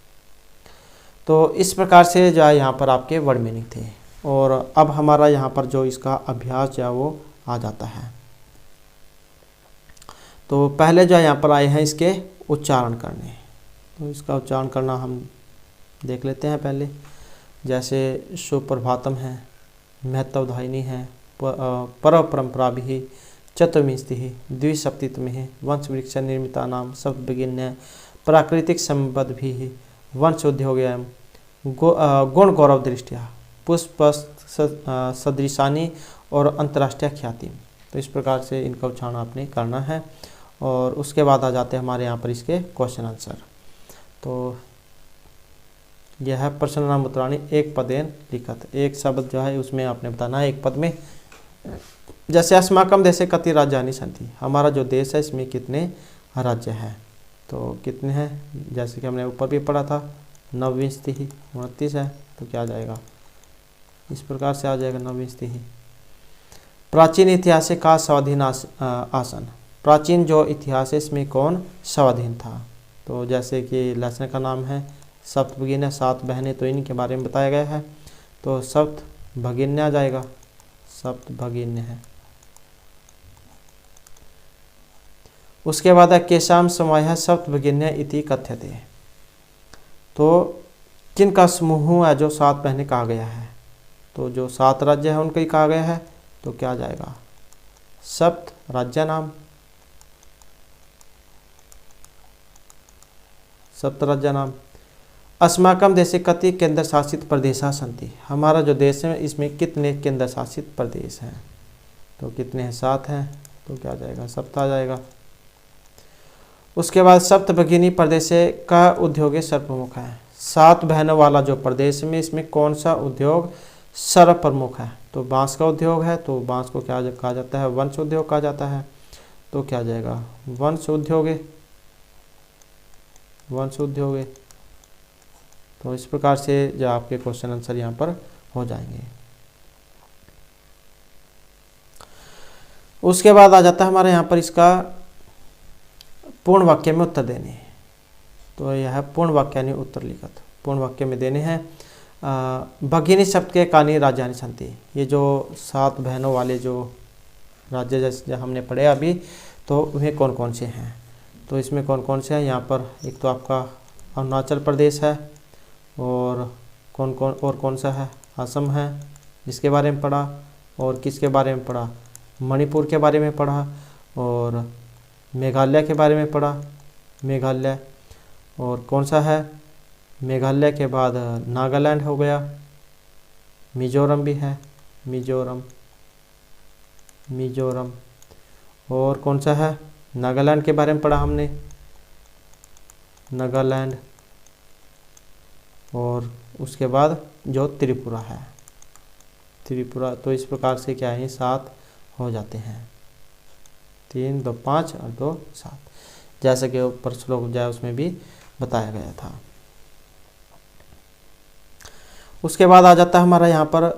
S1: तो इस प्रकार से जो है यहाँ पर आपके वर्ड मीनिंग थे। और अब हमारा यहाँ पर जो इसका अभ्यास जो है वो आ जाता है। तो पहले जो है यहाँ पर आए हैं इसके उच्चारण करने। तो इसका उच्चारण करना हम देख लेते हैं पहले। जैसे सुप्रभातम है, महत्वदायिनी है, परव परंपरा भी, चतुर्विंशति ही, द्विसप्तमी है, वंश वृक्ष निर्मिता नाम, शब्द विगिन्य, प्राकृतिक संबद्ध भी है, वंश उद्योग एवं गुण गौरव दृष्टिया, पुष्प सदृशानी और अंतर्राष्ट्रीय ख्याति। तो इस प्रकार से इनका उच्चारण आपने करना है। और उसके बाद आ जाते हैं हमारे यहाँ पर इसके क्वेश्चन आंसर। तो यह है प्रश्न नाम उत्तराणी एक पदेन लिखत। एक शब्द जो है उसमें आपने बताना है एक पद में। जैसे अस्माकम देशे कति राज्यानि सन्ति, हमारा जो देश है इसमें कितने राज्य हैं। तो कितने हैं, जैसे कि हमने ऊपर भी पढ़ा था, नवविंशति ही, 29 है। तो क्या आ जाएगा, इस प्रकार से आ जाएगा नवविंशति ही। प्राचीन इतिहास का स्वाधीन आसन, प्राचीन जो इतिहास है इसमें कौन स्वाधीन था। तो जैसे कि लहसन का नाम है सप्त भगिन्य, 7 बहनें, तो इनके बारे में बताया गया है। तो सप्त भगिन्य आ जाएगा, सप्त भगिन्य है। उसके बाद केशाम समवाय सप्त भगिन्य इति कथ्यते। तो किनका समूह है जो 7 बहनें कहा गया है। तो जो 7 राज्य है उनका ही कहा गया है। तो क्या आ जाएगा, सप्त राज्य नाम, सप्त राज्य नाम। अस्माकम देशे कति केंद्र शासित प्रदेशा सन्ति, हमारा जो देश है इसमें कितने केंद्र शासित प्रदेश हैं। तो कितने हैं, 7 हैं। तो क्या आ जाएगा, सप्त आ जाएगा। उसके बाद सप्त भगिनी प्रदेश का उद्योग सर्वप्रमुख है। 7 बहनों वाला जो प्रदेश में इसमें कौन सा उद्योग सर्वप्रमुख है। तो बांस का उद्योग है। तो बांस को क्या कहा जाता है, वंश उद्योग कहा जाता है। तो क्या आ जाएगा, वंश उद्योग, वंश उद्योग। तो इस प्रकार से जो आपके क्वेश्चन आंसर यहाँ पर हो जाएंगे। उसके बाद आ जाता है हमारे यहाँ पर इसका पूर्ण वाक्य में उत्तर देने। तो यह है पूर्ण वाक्य यानी उत्तर लिखित। पूर्ण वाक्य में देने हैं भगिनी शब्द के कानी राज्यानि सन्ति। ये जो 7 बहनों वाले जो राज्य जैसे हमने पढ़े अभी, तो वे कौन कौन से हैं। तो इसमें कौन कौन से हैं यहाँ पर, एक तो आपका अरुणाचल प्रदेश है, और कौन सा है, असम है, इसके बारे में पढ़ा। और किसके बारे में पढ़ा, मणिपुर के बारे में पढ़ा, और मेघालय के बारे में पढ़ा, मेघालय। और कौन सा है, मेघालय के बाद नागालैंड हो गया, मिजोरम भी है, मिजोरम। और कौन सा है, नागालैंड के बारे में पढ़ा हमने, नागालैंड। और उसके बाद जो त्रिपुरा है, त्रिपुरा। तो इस प्रकार से क्या है, 7 हो जाते हैं। 3 2 5 और 2 7, जैसा कि ऊपर श्लोक जाए उसमें भी बताया गया था। उसके बाद आ जाता है हमारा यहाँ पर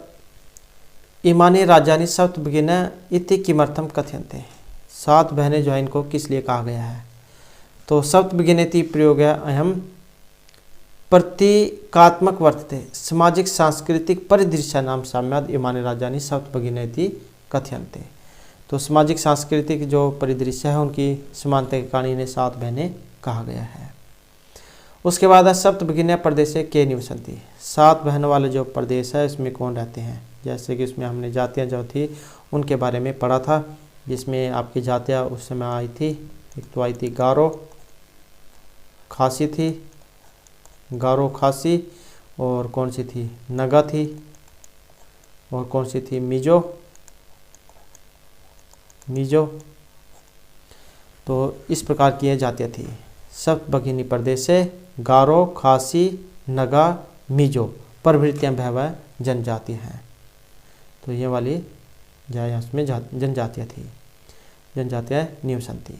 S1: इमानी राज्यानि सप्तभगिनी इति किमर्थम कथयन्ते। 7 बहनें जो है इनको किस लिए कहा गया है। तो सप्तभगिनी इति प्रयोग अहम प्रतीकात्मक वर्तते सामाजिक सांस्कृतिक परिदृश्यानां साम्याद इमानी राज्यानि सप्तभगिनी इति कथयन्ते। तो सामाजिक सांस्कृतिक जो परिदृश्य है उनकी समानता के कारण इन्हें 7 बहनें कहा गया है। उसके बाद है सप्तभगिनी प्रदेशे के निवसन्ति। 7 बहनों वाले जो प्रदेश है इसमें कौन रहते हैं। जैसे कि इसमें हमने जातियाँ जो थी उनके बारे में पढ़ा था, जिसमें आपकी जातियाँ उस समय आई थी। एक तो आई थी गारो खासी थी, गारो खासी, और कौन सी थी, नगा थी, और कौन सी थी, मिजो। तो इस प्रकार की ये जातियाँ थी। सप्तभगिनी प्रदेश से गारो खासी नगा मिजो प्रभृतियाँ भयावह जनजातियाँ हैं। तो ये वाली जहाँ इसमें जनजातियाँ थी, जनजातियाँ निवसन्ति।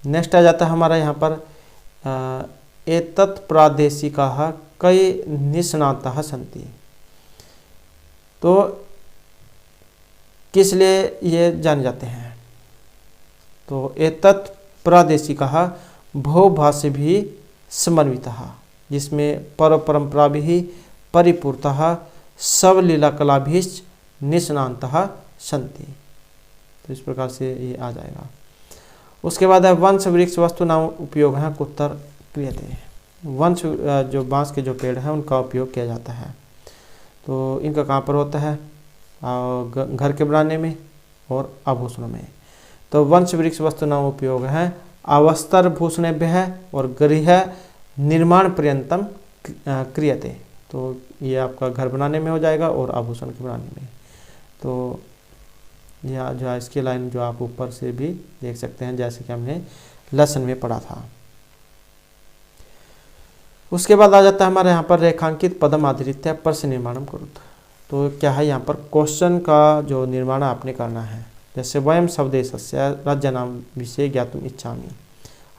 S1: नेक्स्ट आ जाता है हमारा यहाँ पर एतत् प्रादेशिकाः कई निष्णाताः सन्ति। तो किस लिए ये जाने जाते हैं। तो एतत् प्रादेशिकाः बहुभाषिभिः समन्विताः, जिसमें परंपरा भी परिपूर्तः सबलीलाकलाभिः निष्णाताः सन्ति। तो इस प्रकार से ये आ जाएगा। उसके बाद है वंश वृक्ष वस्तु नाम उपयोग है कुत्तर क्रियते। वंश जो बांस के जो पेड़ हैं उनका उपयोग किया जाता है। तो इनका कहाँ पर होता है, घर के बनाने में और आभूषणों में। तो वंश वृक्ष वस्तु नाम उपयोग है अवस्त्र भूषणेभ्य है और गृह निर्माण पर्यंतम क्रियते। तो ये आपका घर बनाने में हो जाएगा और आभूषण के बनाने में। तो यह जो है इसकी लाइन जो आप ऊपर से भी देख सकते हैं, जैसे कि हमने लेसन में पढ़ा था। उसके बाद आ जाता है हमारे यहाँ पर रेखांकित पदम आधारित प्रश्न निर्माणम कुरुत। तो क्या है, यहाँ पर क्वेश्चन का जो निर्माण आपने करना है। जैसे वयम स्वदेशस्य राज्य नाम विषय ज्ञातुम इच्छामि।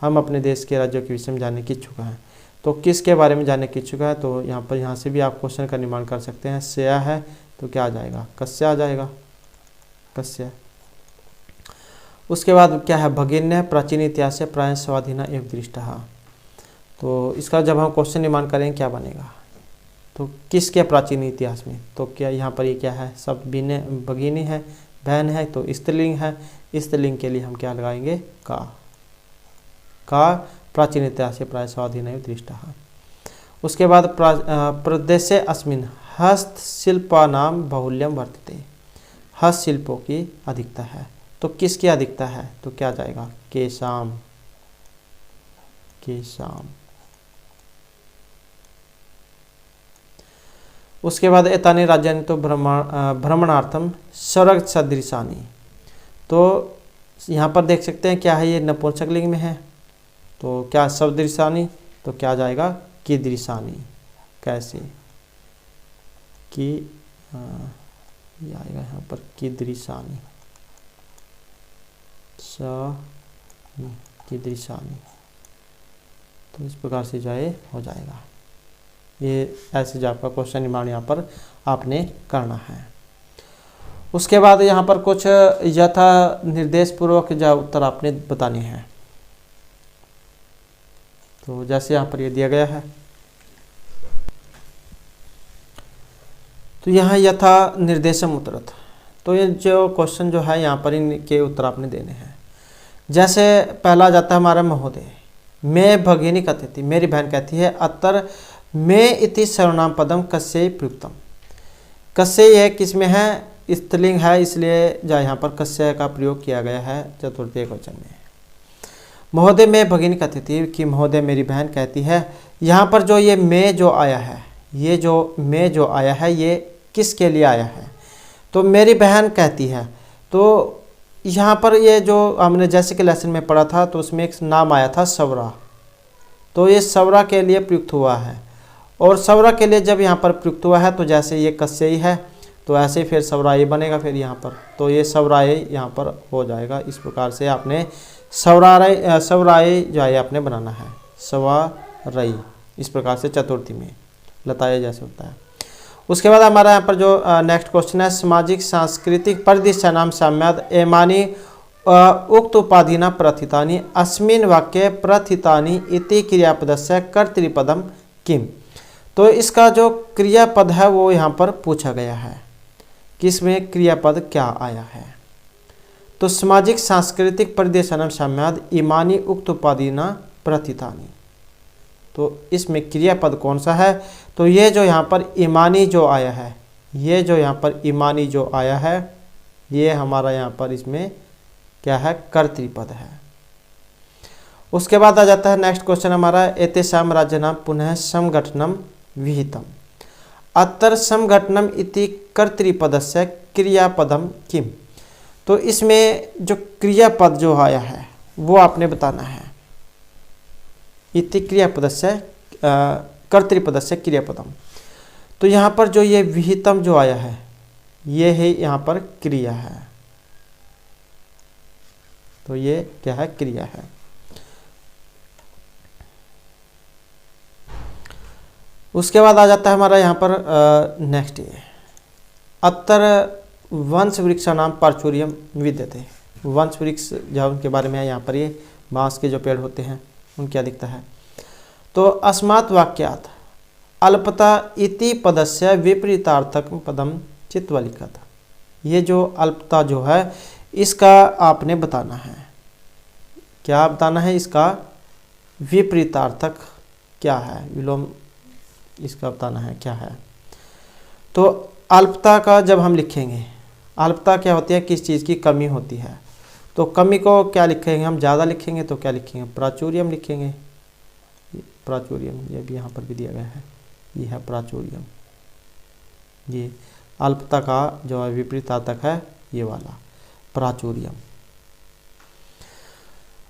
S1: हम अपने देश के राज्यों के विषय में जानने की इच्छुक हैं। तो किसके बारे में जानने की इच्छुक है, तो यहाँ से भी आप क्वेश्चन का निर्माण कर सकते हैं। स्या है तो क्या आ जाएगा, कस्य आ जाएगा, कस्य। उसके बाद क्या है, भगिन्य प्राचीन इतिहास से प्रायः स्वाधीना एवं दृष्टा। तो इसका जब हम क्वेश्चन निर्माण करेंगे क्या बनेगा, तो किसके प्राचीन इतिहास में। तो क्या यहाँ पर ये क्या है, सब भगिनी है, बहन है, तो स्त्रीलिंग है। स्त्रीलिंग के लिए हम क्या लगाएंगे, का प्राचीन इतिहास से प्राय स्वाधीन एवं दृष्टा। उसके बाद प्रदेशे अस्मिन् हस्तशिल्पानां बाहुल्यम वर्तते। हस्तशिल्पों की अधिकता है। तो किसकी अधिकता है, तो क्या जाएगा, केशाम। उसके बाद एतानि राज्यानि तो भ्रमणार्थम सर्ग सदृशानि। तो यहाँ पर देख सकते हैं क्या है, ये नपुंसक लिंग में है। तो क्या सदृशानि, तो क्या जाएगा, कीदृशानि। कैसे कि ये आएगा यहाँ पर कीदृशानि, कीदृशानि। तो इस प्रकार से जो है हो जाएगा। ये ऐसे जो आपका क्वेश्चन निर्माण यहाँ पर आपने करना है। उसके बाद यहाँ पर कुछ यथा निर्देश पूर्वक जो उत्तर आपने बताने हैं। तो जैसे यहाँ पर ये दिया गया है, तो यहाँ यथा निर्देशम उत्तरत, तो ये जो क्वेश्चन जो है यहाँ पर इनके उत्तर आपने देने हैं। जैसे पहला जाता है हमारा महोदय, मैं भगिनी कथयति, मेरी बहन कहती है, अत्र मैं इति सर्वनाम पदम कस्य प्रयुक्तम। कस्य यह किस में है, स्त्रीलिंग है, इसलिए जो यहाँ पर कस्य का प्रयोग किया गया है चतुर्थी एकवचन में। महोदय मैं भगिनी कथयति कि महोदय मेरी बहन कहती है। यहाँ पर जो ये मैं जो आया है, ये जो मैं जो आया है ये किसके लिए आया है, तो मेरी बहन कहती है। तो यहाँ पर ये जो हमने जैसे कि लेसन में पढ़ा था, तो उसमें एक नाम आया था सवरा, तो ये सवरा के लिए प्रयुक्त हुआ है। और सवरा के लिए जब यहाँ पर प्रयुक्त हुआ है, तो जैसे ये कस्य ही है, तो ऐसे ही फिर सवराई बनेगा फिर यहाँ पर, तो ये सवराई यहाँ पर हो जाएगा। इस प्रकार से आपने सवराई जो है आपने बनाना है, सवारई, इस प्रकार से चतुर्थी में लताए जैसे होता है। उसके बाद हमारा यहाँ पर जो नेक्स्ट क्वेश्चन है, सामाजिक सांस्कृतिक परिदृश्यानां साम्याद एमानि उक्त उपाधिना प्रथितानि अस्मिन् वाक्ये प्रथितानि इति क्रियापदस्य कर्तृपदम किम। तो इसका जो क्रियापद है वो यहाँ पर पूछा गया है कि इसमें क्रियापद क्या आया है। तो सामाजिक सांस्कृतिक परिदृश्यानां साम्याद इमानि उक्त उपाधिना प्रथितानि, तो इसमें क्रियापद कौन सा है, तो ये जो यहाँ पर इमानी जो आया है, ये जो यहाँ पर इमानी जो आया है, ये हमारा यहाँ पर इसमें क्या है, कर्तृपद है। उसके बाद आ जाता है नेक्स्ट क्वेश्चन हमारा, एतेषां राज्यानां पुनः समघटनम विहितम, अत्र समघटनम इति कर्तृपदस्य क्रियापदम किम। तो इसमें जो क्रियापद जो आया है वो आपने बताना है, इति क्रियापदस्य कर्तृपदस्य क्रियापदम। तो यहाँ पर जो ये विहितम जो आया है, ये है यहाँ पर क्रिया है, तो ये क्या है, क्रिया है। उसके बाद आ जाता है हमारा यहाँ पर नेक्स्ट ये, अत्र वंश वृक्षानां प्राचुर्यम विद्यते। वंश वृक्ष जब उनके बारे में है, यहाँ पर ये बांस के जो पेड़ होते हैं उनकी अधिकता है। तो अस्मात् वाक्यात् अल्पता इति पदस्य विपरीतार्थक पदम चित्वा लिखत। ये जो अल्पता जो है इसका आपने बताना है, क्या बताना है, इसका विपरीतार्थक क्या है, विलोम इसका बताना है क्या है। तो अल्पता का जब हम लिखेंगे, अल्पता क्या होती है, किस चीज़ की कमी होती है, तो कमी को क्या लिखेंगे हम, ज़्यादा लिखेंगे तो क्या लिखेंगे, प्राचुर्यम लिखेंगे। प्राचुर्यम ये भी यहाँ पर भी दिया गया है, ये है प्राचुर्यम। ये अल्पता का जो विपरीतार्थक है ये वाला प्राचुर्यम।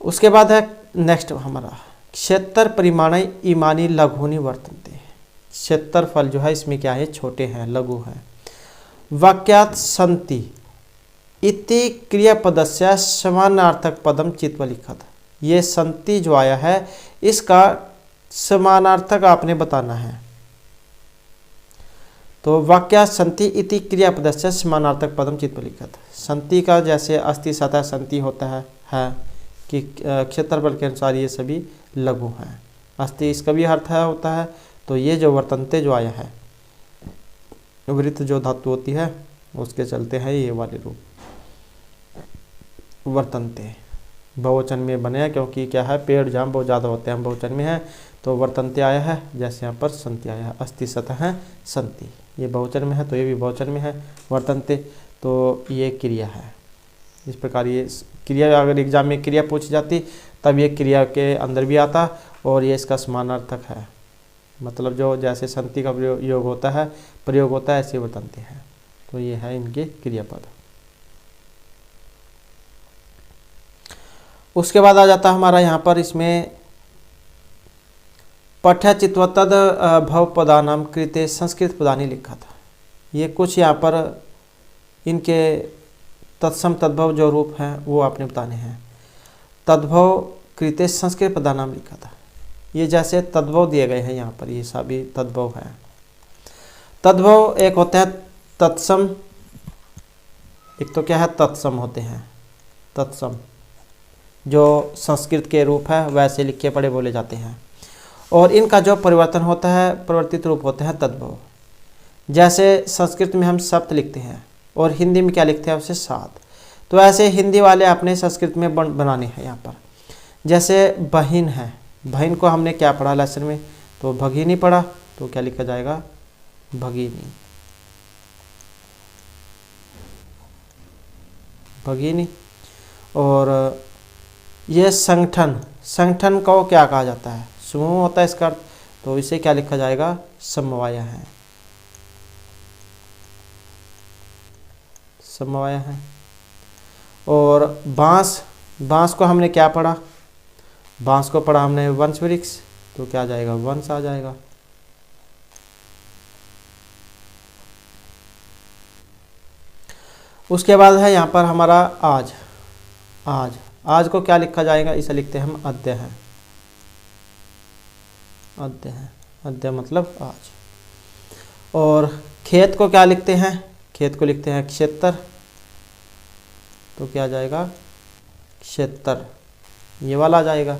S1: उसके बाद है नेक्स्ट हमारा, क्षेत्र परिमाण इमानी लघुनी वर्तन्ते। क्षेत्रफल जो है इसमें क्या है, छोटे हैं, लघु है। वाक्यात् सन्ति इति क्रियापदस्य समानार्थक पदम चित्वा लिखत। ये सन्ति जो आया है इसका समानार्थक आपने बताना है। तो वाक्यात् सन्ति इति क्रियापदस्य समानार्थक पदम चित्वा लिखत। सन्ति का जैसे अस्ति सतह सन्ति होता है कि क्षेत्रफल के अनुसार ये सभी लघु हैं। अस्ति इसका भी अर्थ है होता है। तो ये जो वर्तन्ते जो आया है, वृत्त जो धातु होती है उसके चलते हैं ये वाले रूप वर्तन्ते। बहुवचन में बने हैं क्योंकि क्या है, पेड़ जहाँ बहुत ज़्यादा होते हैं बहुवचन में है, तो वर्तन्ते आया है। जैसे यहाँ पर संति आया है, अस्ति सतह है संति, ये बहुवचन में है तो ये भी बहुवचन में है वर्तन्ते, तो ये क्रिया है। इस प्रकार ये क्रिया, अगर एग्जाम में क्रिया पूछी जाती तब ये क्रिया के अंदर भी आता और ये इसका समानार्थक है। मतलब जो जैसे संति का प्रयोग होता है ऐसे वर्तन्ते हैं। तो ये है इनके क्रियापद। उसके बाद आ जाता है हमारा यहाँ पर इसमें पठ्यचित्व तद भव पदानाम कृते संस्कृत पदानी लिखा था। ये कुछ यहाँ पर इनके तत्सम तद्भव जो रूप हैं वो आपने बताने हैं। तद्भव कृते संस्कृत पदानाम लिखा था। ये जैसे तद्भव दिए गए हैं यहाँ पर, ये सभी तद्भव हैं। तद्भव एक होते हैं तत्सम, एक तो क्या है तत्सम होते हैं, तत्सम जो संस्कृत के रूप है वैसे लिखे पढ़े बोले जाते हैं, और इनका जो परिवर्तन होता है परिवर्तित रूप होते हैं तद्भव। जैसे संस्कृत में हम सप्त लिखते हैं और हिंदी में क्या लिखते हैं उसे सात, तो ऐसे हिंदी वाले अपने संस्कृत में बनाने हैं यहाँ पर। जैसे बहिन है, बहिन को हमने क्या पढ़ा लेसन में, तो भगिनी पढ़ा, तो क्या लिखा जाएगा भगिनी, भगिनी। और ये संगठन, संगठन को क्या कहा जाता है, समूह होता है इसका अर्थ, तो इसे क्या लिखा जाएगा समवाय है, समवाय है। और बांस, बांस को हमने क्या पढ़ा, बांस को पढ़ा हमने वंश वृक्ष, तो क्या आ जाएगा वंश आ जाएगा। उसके बाद है यहाँ पर हमारा आज, आज, आज को क्या लिखा जाएगा, इसे लिखते हैं हम अद्य है, अद्य है, अद्य मतलब आज। और खेत को क्या लिखते हैं, खेत को लिखते हैं क्षेत्र, तो क्या आ जाएगा क्षेत्र, ये वाला आ जाएगा।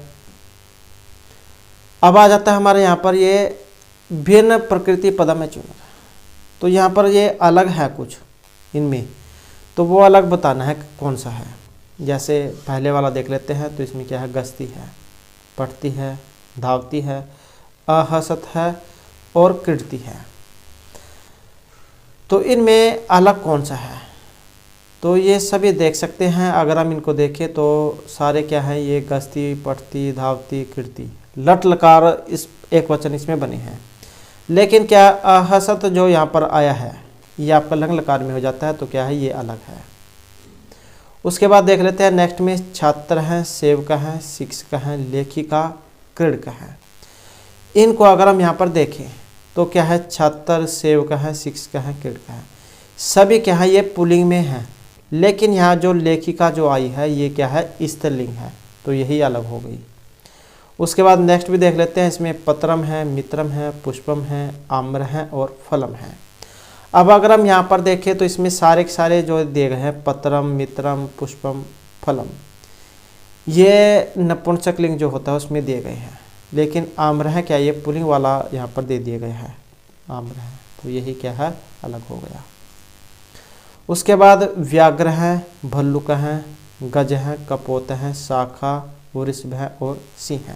S1: अब आ जाता है हमारे यहाँ पर ये भिन्न प्रकृति पदम में चुन, तो यहाँ पर ये अलग है कुछ इनमें, तो वो अलग बताना है कौन सा है। जैसे पहले वाला देख लेते हैं, तो इसमें क्या है गश्ती है, पढ़ती है, धावती है, अहसत है और कृति है। तो इनमें अलग कौन सा है, तो ये सभी देख सकते हैं। अगर हम इनको देखें तो सारे क्या है, ये गश्ती, पढ़ती, धावती, कृति, लट लकार इस एक वचन इसमें बने हैं। लेकिन क्या अहसत जो यहाँ पर आया है ये आपका लंग लकार में हो जाता है, तो क्या है ये अलग है। उसके बाद देख लेते हैं नेक्स्ट में छात्र हैं, सेवका हैं, शिक्षक हैं, लेखिका, क्रीड़क हैं। इनको अगर हम यहाँ पर देखें तो क्या है छात्र, सेवका हैं, शिक्षक हैं, क्रीड़क हैं, सभी क्या है ये पुल्लिंग में है। लेकिन यहाँ जो लेखिका जो आई है ये क्या है स्त्रीलिंग है, तो यही अलग हो गई। उसके बाद नेक्स्ट भी देख लेते हैं, इसमें पत्रम है, मित्रम है, पुष्पम है, आम्र है और फलम है। अब अगर हम यहाँ पर देखें तो इसमें सारे के सारे जो दिए गए हैं पत्रम, मित्रम, पुष्पम, फलम, ये नपुंसक लिंग जो होता है उसमें दिए गए हैं। लेकिन आम्र है क्या ये पुल्लिंग वाला यहाँ पर दे दिए गए हैं, आम्र है, तो यही क्या है अलग हो गया। उसके बाद व्याघ्र है, भल्लुक है, गज है, कपोत है, शाखा, वृषभ है और सिंह है।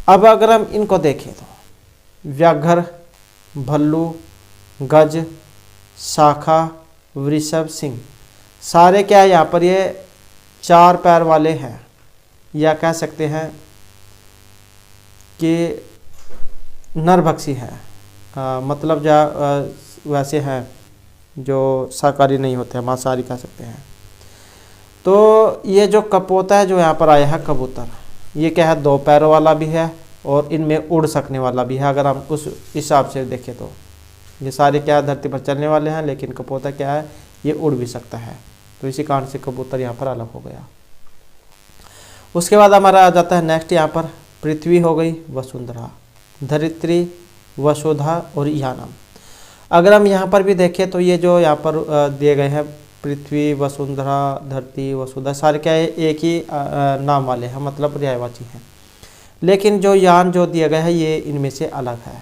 S1: अब अगर हम इनको देखें तो व्याघ्र, भल्लू, गज, शाखा, वृषभ, सिंह सारे क्या है यहाँ पर ये चार पैर वाले हैं, या कह सकते हैं कि नरभक्षी है, मतलब वैसे हैं जो शाकाहारी नहीं होते हैं, मांसाहारी कह सकते हैं। तो ये जो कपोता है जो यहाँ पर आया है कबूतर, ये क्या है दो पैरों वाला भी है और इनमें उड़ सकने वाला भी है। अगर हम उस हिसाब से देखें तो ये सारे क्या धरती पर चलने वाले हैं, लेकिन कपोता क्या है ये उड़ भी सकता है, तो इसी कारण से कबूतर यहाँ पर अलग हो गया। उसके बाद हमारा आ जाता है नेक्स्ट यहाँ पर पृथ्वी हो गई, वसुंधरा, धरित्री, वसुधा और यानम। अगर हम यहाँ पर भी देखें तो ये जो यहाँ पर दिए गए हैं पृथ्वी, वसुंधरा, धरती, वसुधा सारे क्या है एक ही नाम वाले हैं, मतलब पर्यायवाची हैं। लेकिन जो यान जो दिया गया है ये इनमें से अलग है।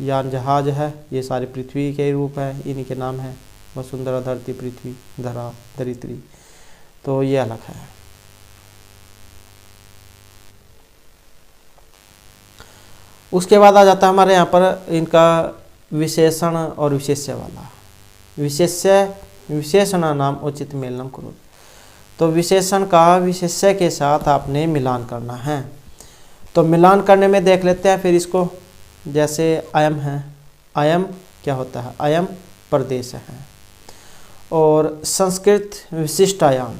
S1: यान जहाज है, ये सारे पृथ्वी के रूप है, इन्हीं के नाम है, वसुंधरा, धरती, पृथ्वी, धरा, धरित्री, तो ये अलग है। उसके बाद आ जाता है हमारे यहाँ पर इनका विशेषण और विशेष्य वाला। विशेषण नाम उचित मेलनम करो, तो विशेषण का विशेष्य के साथ आपने मिलान करना है। तो मिलान करने में देख लेते हैं फिर इसको, जैसे अयम है, अयम क्या होता है, अयम प्रदेश है। और संस्कृत विशिष्टायाम,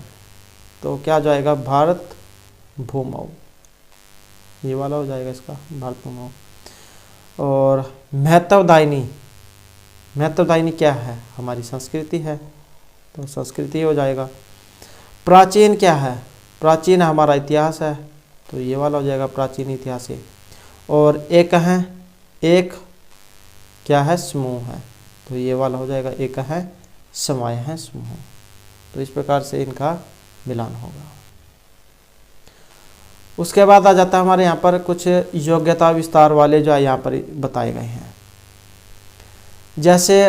S1: तो क्या जाएगा भारत भूमौ, ये वाला हो जाएगा इसका भारत भूमौ। और महत्वदायिनी, महत्वदायिनी क्या है हमारी संस्कृति है, तो संस्कृति हो जाएगा। प्राचीन क्या है, प्राचीन हमारा इतिहास है, तो ये वाला हो जाएगा प्राचीन इतिहास है। और एक है, एक क्या है, समूह है, तो ये वाला हो जाएगा एक है समय है समूह। तो इस प्रकार से इनका मिलान होगा। उसके बाद आ जाता है हमारे यहाँ पर कुछ योग्यता विस्तार वाले जो यहाँ पर बताए गए हैं, जैसे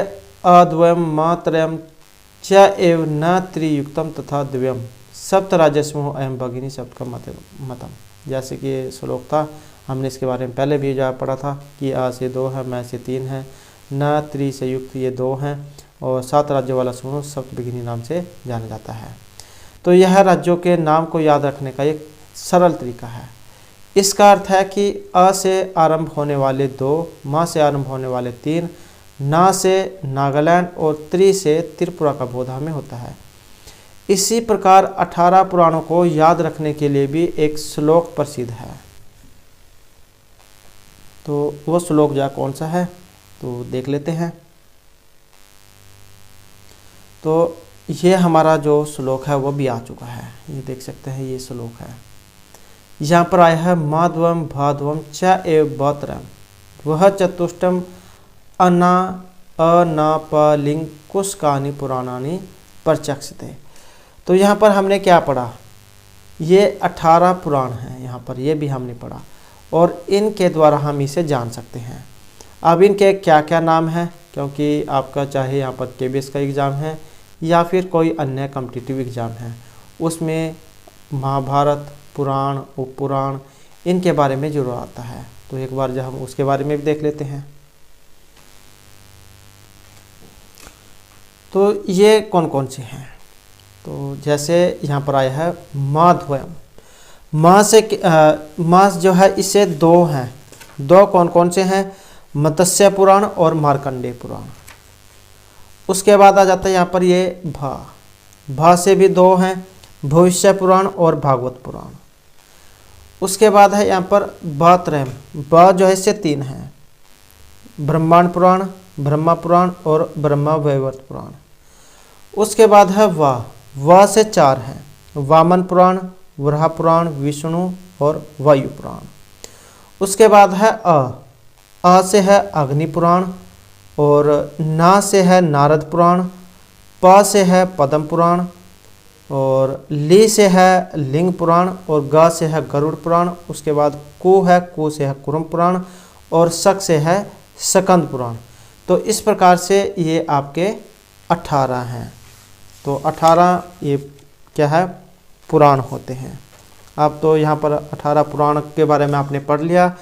S1: अद्वयम मात्रयम च एव न त्रियुक्तम तथा द्वयम सप्त राज्य समूह एवं भगिनी शब्द का मतम। जैसे कि ये श्लोक था, हमने इसके बारे में पहले भी जो पढ़ा था कि आ से 2 है, मैं से 3 है, न त्रि से युक्त ये 2 हैं, और 7 राज्यों वाला समूह सप्त भगिनी नाम से जाना जाता है। तो यह राज्यों के नाम को याद रखने का एक सरल तरीका है। इसका अर्थ है कि अ से आरंभ होने वाले 2, मा से आरंभ होने वाले 3, ना से नागालैंड और त्रि से त्रिपुरा का बोध हमें होता है। इसी प्रकार 18 पुराणों को याद रखने के लिए भी एक श्लोक प्रसिद्ध है। तो वो श्लोक जा कौन सा है तो देख लेते हैं। तो ये हमारा जो श्लोक है वो भी आ चुका है, ये देख सकते हैं, ये श्लोक है। यहाँ पर आया है माधवम भाधवम च एव बत्रम वह चतुष्टम अना अनापलिंग कुशकानि पुराणानि प्रचक्षते। तो यहाँ पर हमने क्या पढ़ा, ये 18 पुराण हैं यहाँ पर, ये भी हमने पढ़ा, और इनके द्वारा हम इसे जान सकते हैं। अब इनके क्या क्या नाम हैं, क्योंकि आपका चाहे यहाँ पर KBS का एग्ज़ाम है या फिर कोई अन्य कॉम्पिटिटिव एग्ज़ाम है, उसमें महाभारत, पुराण, उपपुराण, इनके बारे में जरूर आता है। तो एक बार जब हम उसके बारे में भी देख लेते हैं। तो ये कौन कौन से हैं, तो जैसे यहाँ पर आया है माधवम, माँ जो है इससे 2 हैं, 2 कौन कौन से हैं, मत्स्य पुराण और मार्कंडेय पुराण। उसके बाद आ जाता है यहाँ पर ये भा से भी 2 हैं, भविष्य पुराण और भागवत पुराण। उसके बाद है यहाँ पर बात्रयम, जो है इससे 3 हैं, ब्रह्मांड पुराण, ब्रह्मा पुराण और ब्रह्मा वैवर्त पुराण। उसके बाद है वा से 4 हैं, वामन पुराण, वराह पुराण, विष्णु और वायु पुराण। उसके बाद है अ से है अग्नि पुराण, और ना से है नारद पुराण, प से है पद्म पुराण, और ली से है लिंग पुराण, और ग से है गरुड़ पुराण। उसके बाद कु से है कुरम पुराण, और शक से है सकंद पुराण। तो इस प्रकार से ये आपके 18 हैं। तो 18 ये क्या है, पुराण होते हैं। अब तो यहाँ पर 18 पुराण के बारे में आपने पढ़ लिया।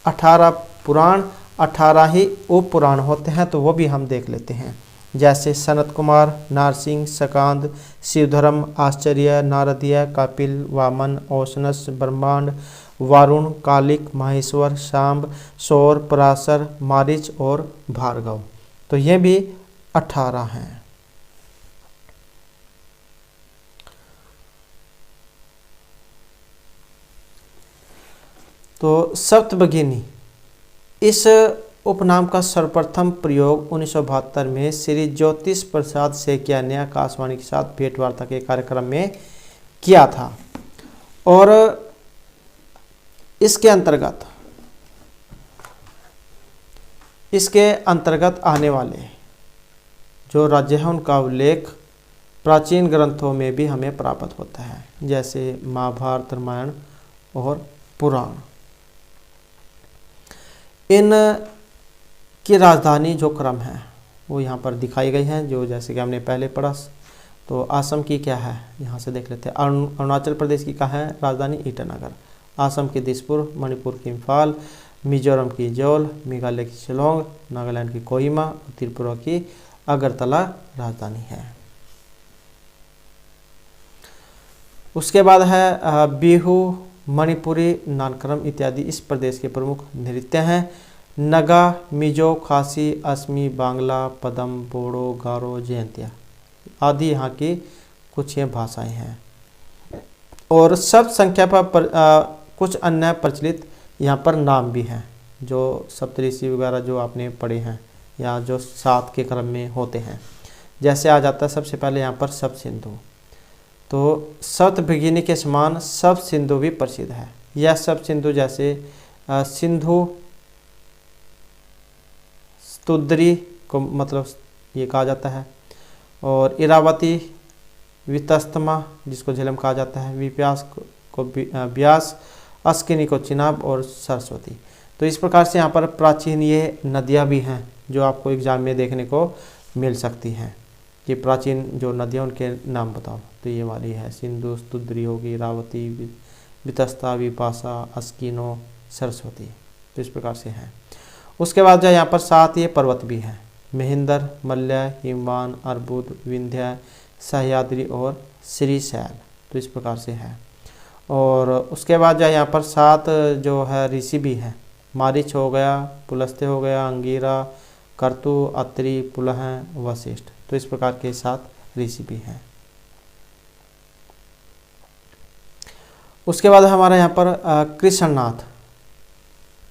S1: 18 पुराण, 18 ही उप पुराण होते हैं, तो वो भी हम देख लेते हैं। जैसे सनत कुमार, नारसिंह, सकांद, शिवधर्म, आश्चर्य, नारदीय, कपिल, वामन, औशनस, ब्रह्मांड, वारुण, कालिक, माहेश्वर, शाम्ब, सौर, पराशर, मारीच और भार्गव। तो ये भी 18 हैं। तो सप्तभगिनी इस उपनाम का सर्वप्रथम प्रयोग 1972 में श्री ज्योतिष प्रसाद सेकिया आकाशवाणी के साथ भेंटवार्ता के कार्यक्रम में किया था। और इसके अंतर्गत आने वाले जो राज्य हैं उनका उल्लेख प्राचीन ग्रंथों में भी हमें प्राप्त होता है, जैसे महाभारत, रामायण और पुराण। इन की राजधानी जो क्रम है वो यहाँ पर दिखाई गई हैं, जो जैसे कि हमने पहले पढ़ा। तो असम की क्या है, यहाँ से देख लेते हैं। अरुणाचल प्रदेश की क्या है राजधानी, ईटानगर। असम की दिसपुर, मणिपुर की इम्फाल, मिजोरम की जोल, मेघालय की शिलोंग, नागालैंड की कोहिमा और त्रिपुरा की अगरतला राजधानी है। उसके बाद है बिहू, मणिपुरी, नानक्रम इत्यादि इस प्रदेश के प्रमुख नृत्य हैं। नगा, मिजो, खासी, असमी, बांग्ला, पदम, बोडो, गारो, जयंतिया आदि यहाँ की कुछ ये भाषाएं हैं। और सब संख्या पर कुछ अन्य प्रचलित यहाँ पर नाम भी हैं, जो सप्तऋषि वगैरह जो आपने पढ़े हैं या जो 7 के क्रम में होते हैं। जैसे आ जाता है सबसे पहले यहाँ पर सप्त सिंधु। तो सप्तभगिनी के समान सप्त सिंधु भी प्रसिद्ध है। यह सप्त सिंधु जैसे सिंधु स्तुद्री को मतलब ये कहा जाता है, और इरावती वितस्तमा जिसको झेलम कहा जाता है, विप्यास को ब्यास, अस्किनी को चिनाब और सरस्वती। तो इस प्रकार से यहाँ पर प्राचीन ये नदियाँ भी हैं जो आपको एग्जाम में देखने को मिल सकती हैं कि प्राचीन जो नदियाँ उनके नाम बताओ। तो ये वाली है सिंधु स्तुद्री होगी, इरावती, वितस्ता, विपाशा, अस्किनो, सरस्वती। तो इस प्रकार से हैं। उसके बाद जो यहाँ पर 7 ये पर्वत भी हैं, महेंद्र, मल्य, हिमवान, अर्बुद, विंध्य, सह्याद्री और श्रीशैल। तो इस प्रकार से है। और उसके बाद जो यहाँ पर 7 जो है ऋषि भी हैं, मारीच हो गया, पुलस्त्य हो गया, अंगिरा, कर्तु, अत्रि, पुलह, वशिष्ठ। तो इस प्रकार के 7 ऋषि भी हैं। उसके बाद हमारा यहाँ पर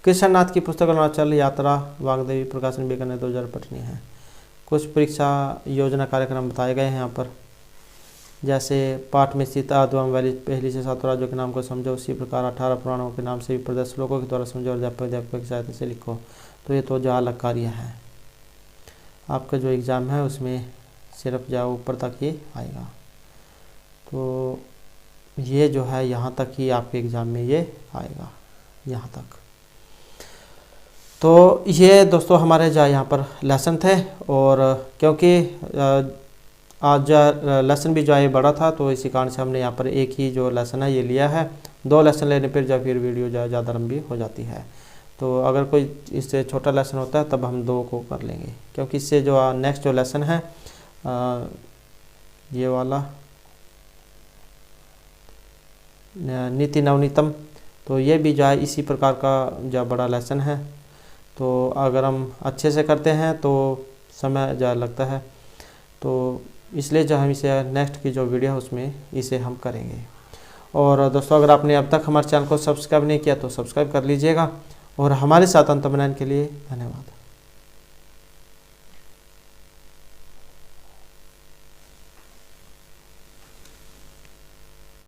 S1: कृष्णनाथ की पुस्तक अरुणाचल यात्रा, वाग्देवी, प्रकाशन विवेकानंद 2000 पठनीय है। कुछ परीक्षा योजना कार्यक्रम बताए गए हैं यहाँ पर, जैसे पाठ में स्थित आद्वम वैली पहली से 7 राज्यों के नाम को समझो, उसी प्रकार 18 पुराणों के नाम से भी प्रदर्शित श्लोकों के द्वारा समझो और अध्यापक की सहायता से लिखो। तो ये तो जो अलग कार्य है, आपका जो एग्ज़ाम है उसमें सिर्फ जाओ ऊपर तक ही आएगा। तो ये जो है यहाँ तक ही आपके एग्ज़ाम में ये आएगा, यहाँ तक। तो ये दोस्तों हमारे जो यहाँ पर लेसन थे, और क्योंकि आज लेसन भी जो है बड़ा था, तो इसी कारण से हमने यहाँ पर एक ही जो लेसन है ये लिया है। 2 लेसन लेने पर जो फिर वीडियो जो है ज़्यादा लंबी हो जाती है। तो अगर कोई इससे छोटा लेसन होता है तब हम 2 को कर लेंगे, क्योंकि इससे जो नेक्स्ट जो लेसन है ये वाला नीति नवनीतम, तो ये भी जो है इसी प्रकार का जो बड़ा लेसन है। तो अगर हम अच्छे से करते हैं तो समय ज़्यादा लगता है, तो इसलिए जो हम इसे नेक्स्ट की जो वीडियो है उसमें इसे हम करेंगे। और दोस्तों अगर आपने अब तक हमारे चैनल को सब्सक्राइब नहीं किया तो सब्सक्राइब कर लीजिएगा, और हमारे साथ अंत बनाने के लिए धन्यवाद।